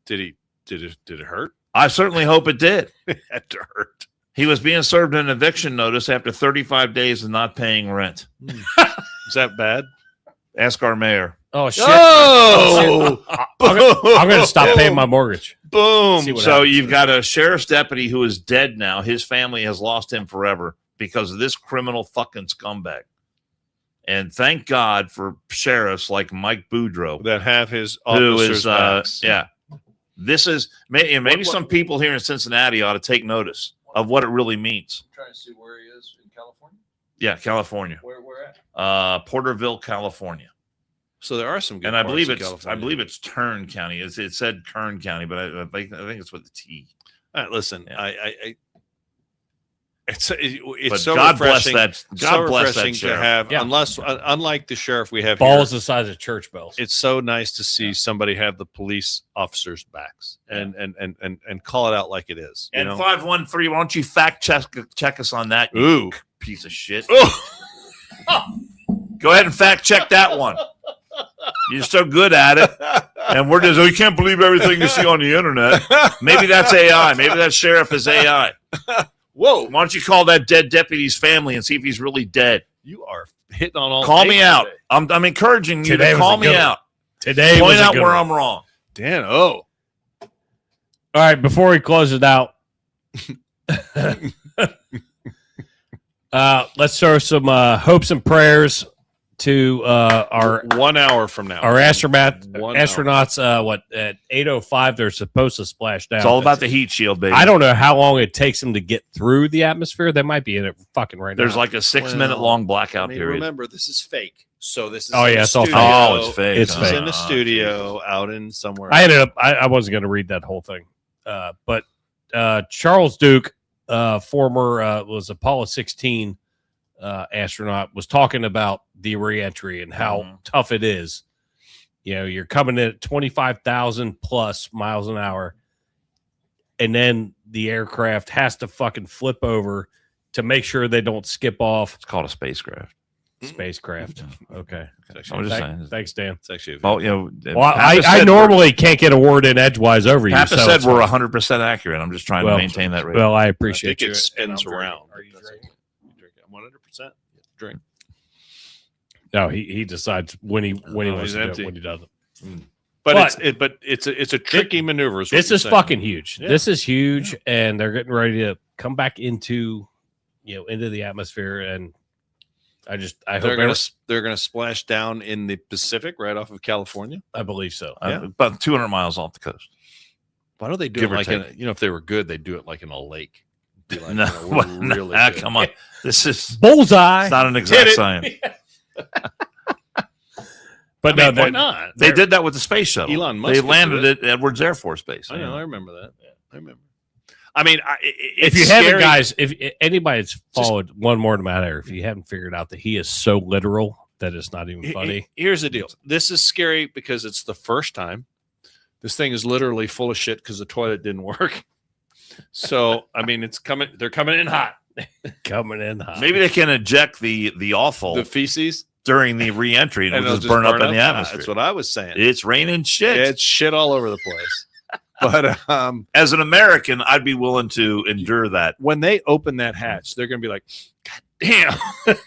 [SPEAKER 2] Did it hurt?
[SPEAKER 1] I certainly hope it did.
[SPEAKER 2] It had to hurt.
[SPEAKER 1] He was being served an eviction notice after 35 days of not paying rent.
[SPEAKER 2] Is that bad?
[SPEAKER 1] Ask our mayor.
[SPEAKER 3] Oh shit!
[SPEAKER 2] Oh,
[SPEAKER 3] I'm going to stop paying my mortgage.
[SPEAKER 2] Boom.
[SPEAKER 1] So you've got a sheriff's deputy who is dead now. His family has lost him forever. because of this criminal fucking scumbag. And thank God for sheriffs like Mike Boudreaux
[SPEAKER 2] that have his
[SPEAKER 1] who
[SPEAKER 2] officers'
[SPEAKER 1] is
[SPEAKER 2] backs.
[SPEAKER 1] yeah. This is maybe some people here in Cincinnati ought to take notice of what it really means.
[SPEAKER 6] I'm trying to see where he is in California.
[SPEAKER 1] Yeah, California.
[SPEAKER 6] Where at?
[SPEAKER 1] Porterville, California.
[SPEAKER 2] So there are some good
[SPEAKER 1] And I
[SPEAKER 2] parts
[SPEAKER 1] believe
[SPEAKER 2] of
[SPEAKER 1] it's
[SPEAKER 2] California.
[SPEAKER 1] I believe it's Kern County. It said Kern County, but I think it's with the T.
[SPEAKER 2] All right, listen,
[SPEAKER 1] Yeah.
[SPEAKER 2] it's
[SPEAKER 1] But
[SPEAKER 2] so
[SPEAKER 1] God bless
[SPEAKER 2] refreshing.
[SPEAKER 1] that. God
[SPEAKER 2] so
[SPEAKER 1] bless
[SPEAKER 2] refreshing
[SPEAKER 1] that
[SPEAKER 2] to
[SPEAKER 1] sheriff.
[SPEAKER 2] have,
[SPEAKER 3] Yeah.
[SPEAKER 2] unlike the sheriff we have
[SPEAKER 3] Balls
[SPEAKER 2] here,
[SPEAKER 3] the size of church bells.
[SPEAKER 2] it's so nice to see somebody have the police officers' backs and call it out like it is. You
[SPEAKER 1] And
[SPEAKER 2] know?
[SPEAKER 1] 513, why don't you fact check us on that? You
[SPEAKER 2] Ooh.
[SPEAKER 1] piece of shit.
[SPEAKER 2] Oh.
[SPEAKER 1] Go ahead and fact check that one. You're so good at it. And we're just, you can't believe everything you see on the internet. Maybe that's AI. Maybe that sheriff is AI.
[SPEAKER 2] Whoa,
[SPEAKER 1] Why don't you call that dead deputy's family and see if he's really dead?
[SPEAKER 2] you are hitting on all.
[SPEAKER 1] Call me
[SPEAKER 2] eight
[SPEAKER 1] out.
[SPEAKER 2] today.
[SPEAKER 1] I'm encouraging you
[SPEAKER 3] Today
[SPEAKER 1] to
[SPEAKER 3] was
[SPEAKER 1] call
[SPEAKER 3] a
[SPEAKER 1] me
[SPEAKER 3] good one.
[SPEAKER 1] out.
[SPEAKER 3] Today
[SPEAKER 1] Point
[SPEAKER 3] was a
[SPEAKER 1] out
[SPEAKER 3] good
[SPEAKER 1] where
[SPEAKER 3] one.
[SPEAKER 1] I'm wrong.
[SPEAKER 2] Dan,
[SPEAKER 3] All right, before we close it out, let's throw some hopes and prayers to our
[SPEAKER 2] 1 hour from now,
[SPEAKER 3] astronauts. What at 8:05 they're supposed to splash down.
[SPEAKER 1] It's all about the heat shield, baby.
[SPEAKER 3] I don't know how long it takes them to get through the atmosphere. They might be in it fucking right
[SPEAKER 1] There's
[SPEAKER 3] now.
[SPEAKER 1] like a 6-minute long blackout period.
[SPEAKER 2] Remember, this is fake. So this is
[SPEAKER 3] Oh,
[SPEAKER 2] in
[SPEAKER 3] yeah,
[SPEAKER 2] the
[SPEAKER 3] it's all
[SPEAKER 2] studio.
[SPEAKER 3] fake.
[SPEAKER 1] Oh, it's fake.
[SPEAKER 3] It's
[SPEAKER 2] This is
[SPEAKER 3] fake.
[SPEAKER 2] in the studio, out in somewhere.
[SPEAKER 3] I ended up. I wasn't going to read that whole thing, but Charles Duke, former was Apollo 16 astronaut, was talking about the reentry and how tough it is. You know, you're coming in at 25,000 plus miles an hour, and then the aircraft has to fucking flip over to make sure they don't skip off.
[SPEAKER 1] It's called a spacecraft.
[SPEAKER 3] Spacecraft. Okay.
[SPEAKER 1] I'm just saying.
[SPEAKER 3] Thanks, Dan.
[SPEAKER 2] It's actually a
[SPEAKER 1] Well, you know,
[SPEAKER 3] Well,
[SPEAKER 1] Pappas
[SPEAKER 3] I
[SPEAKER 1] said
[SPEAKER 3] normally can't get a word in edgewise over you.
[SPEAKER 1] Pappas
[SPEAKER 3] so
[SPEAKER 1] said
[SPEAKER 3] it's
[SPEAKER 1] we're
[SPEAKER 3] fine.
[SPEAKER 1] 100% accurate. I'm just trying
[SPEAKER 3] Well,
[SPEAKER 1] to maintain that rate.
[SPEAKER 3] Well, I
[SPEAKER 2] I
[SPEAKER 3] appreciate
[SPEAKER 2] think
[SPEAKER 3] you.
[SPEAKER 2] it spins
[SPEAKER 3] And I'm drinking.
[SPEAKER 2] around.
[SPEAKER 3] Are you
[SPEAKER 2] That's
[SPEAKER 3] drinking?
[SPEAKER 2] okay. You drink it. 100%. Drink.
[SPEAKER 3] No, he decides when he wants
[SPEAKER 2] he's
[SPEAKER 3] to do
[SPEAKER 2] empty.
[SPEAKER 3] it, when he doesn't.
[SPEAKER 2] But it's a tricky maneuver. Is what
[SPEAKER 3] This
[SPEAKER 2] you're
[SPEAKER 3] is
[SPEAKER 2] saying.
[SPEAKER 3] fucking huge.
[SPEAKER 2] Yeah.
[SPEAKER 3] This is huge, and they're getting ready to come back into the atmosphere. And I
[SPEAKER 2] They're gonna splash down in the Pacific right off of California.
[SPEAKER 3] I believe so.
[SPEAKER 1] About 200 miles off the coast.
[SPEAKER 2] Why don't they do
[SPEAKER 1] Give
[SPEAKER 2] it
[SPEAKER 1] or
[SPEAKER 2] like
[SPEAKER 1] take.
[SPEAKER 2] if they were good, they'd do it like in a lake. Be like,
[SPEAKER 1] No,
[SPEAKER 2] we're really good.
[SPEAKER 1] come on. This is
[SPEAKER 3] Bullseye.
[SPEAKER 1] it's not an exact
[SPEAKER 3] Hit it.
[SPEAKER 1] science.
[SPEAKER 3] But
[SPEAKER 2] I mean,
[SPEAKER 3] no,
[SPEAKER 2] why not?
[SPEAKER 1] They did that with the space shuttle.
[SPEAKER 2] Elon Musk
[SPEAKER 1] They
[SPEAKER 2] could
[SPEAKER 1] landed
[SPEAKER 2] do
[SPEAKER 1] at Edwards Air Force Base.
[SPEAKER 2] I know. I remember that. I remember. I mean,
[SPEAKER 3] if
[SPEAKER 2] it's
[SPEAKER 3] you haven't,
[SPEAKER 2] scary.
[SPEAKER 3] guys, if anybody that's followed one more matter, if you haven't figured out that he is so literal that it's not even funny.
[SPEAKER 2] Here's the deal. This is scary because it's the first time. This thing is literally full of shit because the toilet didn't work. So, I mean, it's coming. They're coming in hot.
[SPEAKER 3] Coming in hot.
[SPEAKER 1] Maybe they can eject the offal
[SPEAKER 2] The feces
[SPEAKER 1] during the re-entry and
[SPEAKER 2] and
[SPEAKER 1] it'll
[SPEAKER 2] it'll
[SPEAKER 1] just burn up in the
[SPEAKER 2] Ah,
[SPEAKER 1] atmosphere.
[SPEAKER 2] That's what I was saying.
[SPEAKER 1] It's raining shit.
[SPEAKER 2] It's shit all over the place. But
[SPEAKER 1] As an American, I'd be willing to endure that.
[SPEAKER 2] when they open that hatch, they're going to be like, God damn,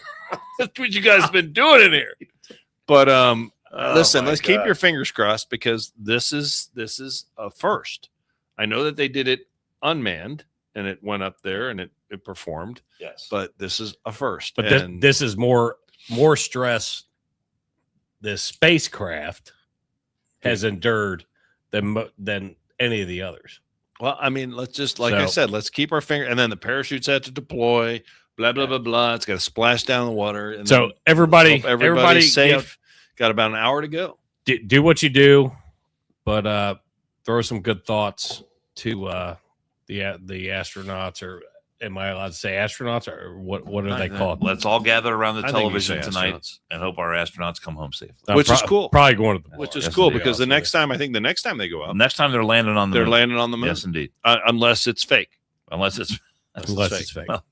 [SPEAKER 2] that's what you guys have been doing in here. But listen,
[SPEAKER 1] my
[SPEAKER 2] let's keep
[SPEAKER 1] God.
[SPEAKER 2] your fingers crossed because this is a first. I know that they did it unmanned and it went up there and it performed,
[SPEAKER 1] Yes.
[SPEAKER 2] but this is a first.
[SPEAKER 3] But
[SPEAKER 2] And
[SPEAKER 3] this is more stress this spacecraft has endured than any of the others.
[SPEAKER 2] well, I mean, let's just like I
[SPEAKER 3] So-
[SPEAKER 2] said, let's keep our finger and then the parachutes had to deploy, blah blah blah blah. It's got to splash down the water. And
[SPEAKER 3] So
[SPEAKER 2] then
[SPEAKER 3] everybody,
[SPEAKER 2] hope everybody's
[SPEAKER 3] you know,
[SPEAKER 2] safe. Got about an hour to go.
[SPEAKER 3] do what you do, but throw some good thoughts to the astronauts, or am I allowed to say astronauts, or what are they called?
[SPEAKER 1] Let's all gather around the
[SPEAKER 2] I think you
[SPEAKER 1] television
[SPEAKER 2] say
[SPEAKER 1] tonight
[SPEAKER 2] astronauts.
[SPEAKER 1] and hope our astronauts come home safely.
[SPEAKER 2] Which is cool.
[SPEAKER 3] Probably going to the
[SPEAKER 2] Which
[SPEAKER 3] bar.
[SPEAKER 2] is
[SPEAKER 1] Yes,
[SPEAKER 2] cool
[SPEAKER 1] indeed.
[SPEAKER 2] because the
[SPEAKER 3] Awesome.
[SPEAKER 2] next time, I think the next time they go up,
[SPEAKER 1] Next time they're landing on the
[SPEAKER 2] they're
[SPEAKER 1] moon.
[SPEAKER 2] landing on the moon.
[SPEAKER 1] Yes, indeed.
[SPEAKER 2] Unless it's fake.
[SPEAKER 1] Unless it's
[SPEAKER 3] Unless it's fake.
[SPEAKER 1] Well,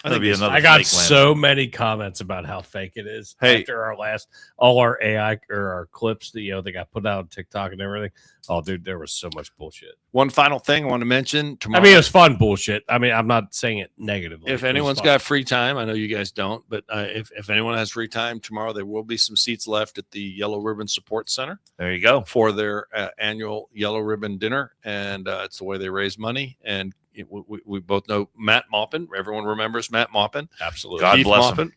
[SPEAKER 2] I
[SPEAKER 1] That'd
[SPEAKER 2] think
[SPEAKER 1] be
[SPEAKER 2] it's-
[SPEAKER 1] another
[SPEAKER 3] I got
[SPEAKER 1] fake land.
[SPEAKER 3] so many comments about how fake it is
[SPEAKER 2] Hey.
[SPEAKER 3] after all our AI or our clips that they got put out on TikTok and everything. Oh, dude, there was so much bullshit.
[SPEAKER 2] One final thing I want to mention tomorrow.
[SPEAKER 3] I mean, it was fun bullshit. I mean, I'm not saying it negatively.
[SPEAKER 2] if
[SPEAKER 3] It was
[SPEAKER 2] anyone's
[SPEAKER 3] fun.
[SPEAKER 2] got free time, I know you guys don't, but if anyone has free time tomorrow, there will be some seats left at the Yellow Ribbon Support Center
[SPEAKER 1] There you go.
[SPEAKER 2] for their annual Yellow Ribbon dinner, and it's the way they raise money. And we both know Matt Maupin. Everyone remembers Matt Maupin.
[SPEAKER 3] Absolutely.
[SPEAKER 1] God
[SPEAKER 2] Keith
[SPEAKER 1] bless
[SPEAKER 2] Maupin.
[SPEAKER 1] him.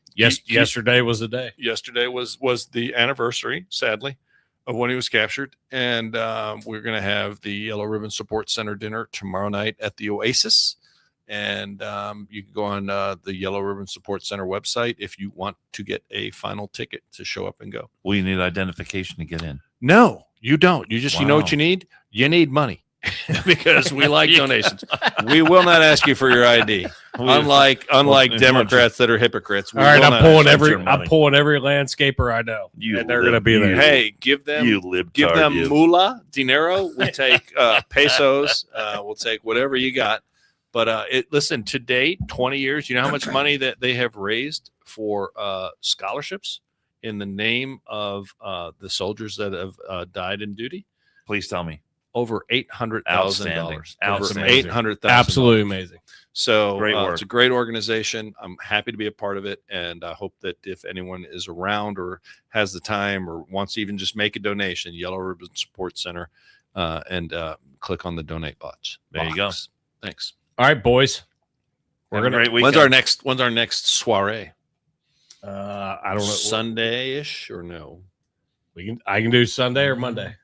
[SPEAKER 3] Yesterday was the day.
[SPEAKER 2] Yesterday was the anniversary, sadly, of when he was captured. And we're going to have the Yellow Ribbon Support Center dinner tomorrow night at the Oasis. And you can go on the Yellow Ribbon Support Center website if you want to get a final ticket to show up and go.
[SPEAKER 1] Well, you need identification to get in.
[SPEAKER 2] No, you don't. You know what
[SPEAKER 1] Wow.
[SPEAKER 2] you need? You need money. Because we like donations. We will not ask you for your ID. Unlike Democrats that are hypocrites. We
[SPEAKER 3] All right,
[SPEAKER 2] will
[SPEAKER 3] I'm
[SPEAKER 2] not
[SPEAKER 3] pulling
[SPEAKER 2] ask-
[SPEAKER 3] every landscaper I know,
[SPEAKER 1] You
[SPEAKER 3] and they're going to be there.
[SPEAKER 2] Hey, give them
[SPEAKER 1] libtard, you.
[SPEAKER 2] moolah, dinero. We take pesos. We'll take whatever you got. But listen, to date, 20 years, you know how much money that they have raised for scholarships in the name of the soldiers that have died in duty?
[SPEAKER 1] Please tell me.
[SPEAKER 2] Over $800,000.
[SPEAKER 1] Outstanding.
[SPEAKER 2] Over
[SPEAKER 1] Outstanding.
[SPEAKER 2] $800,000.
[SPEAKER 3] Absolutely amazing.
[SPEAKER 2] So
[SPEAKER 1] Great work.
[SPEAKER 2] it's a great organization. I'm happy to be a part of it. And I hope that if anyone is around or has the time or wants to even just make a donation, Yellow Ribbon Support Center, and click on the donate box.
[SPEAKER 1] There you go.
[SPEAKER 2] Thanks.
[SPEAKER 3] All right, boys.
[SPEAKER 1] We're going to great
[SPEAKER 2] When's
[SPEAKER 1] weekend.
[SPEAKER 2] our next soiree?
[SPEAKER 3] I don't know.
[SPEAKER 2] Sunday-ish or no?
[SPEAKER 3] I can do Sunday or Monday.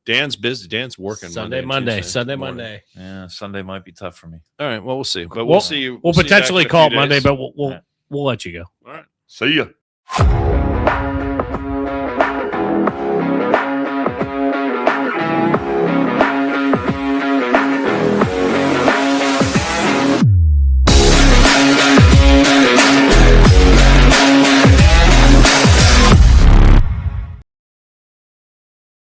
[SPEAKER 2] Dan's busy. Dan's working
[SPEAKER 3] Sunday,
[SPEAKER 2] Monday,
[SPEAKER 3] Sunday,
[SPEAKER 2] morning.
[SPEAKER 3] Monday.
[SPEAKER 1] Yeah, Sunday might be tough for me.
[SPEAKER 2] All right. Well, we'll see. But
[SPEAKER 3] We'll
[SPEAKER 2] see you.
[SPEAKER 3] We'll
[SPEAKER 2] see you back
[SPEAKER 3] potentially
[SPEAKER 2] in a
[SPEAKER 3] call it
[SPEAKER 2] few
[SPEAKER 3] Monday,
[SPEAKER 2] days.
[SPEAKER 3] but we'll let you go.
[SPEAKER 2] All right.
[SPEAKER 1] See ya.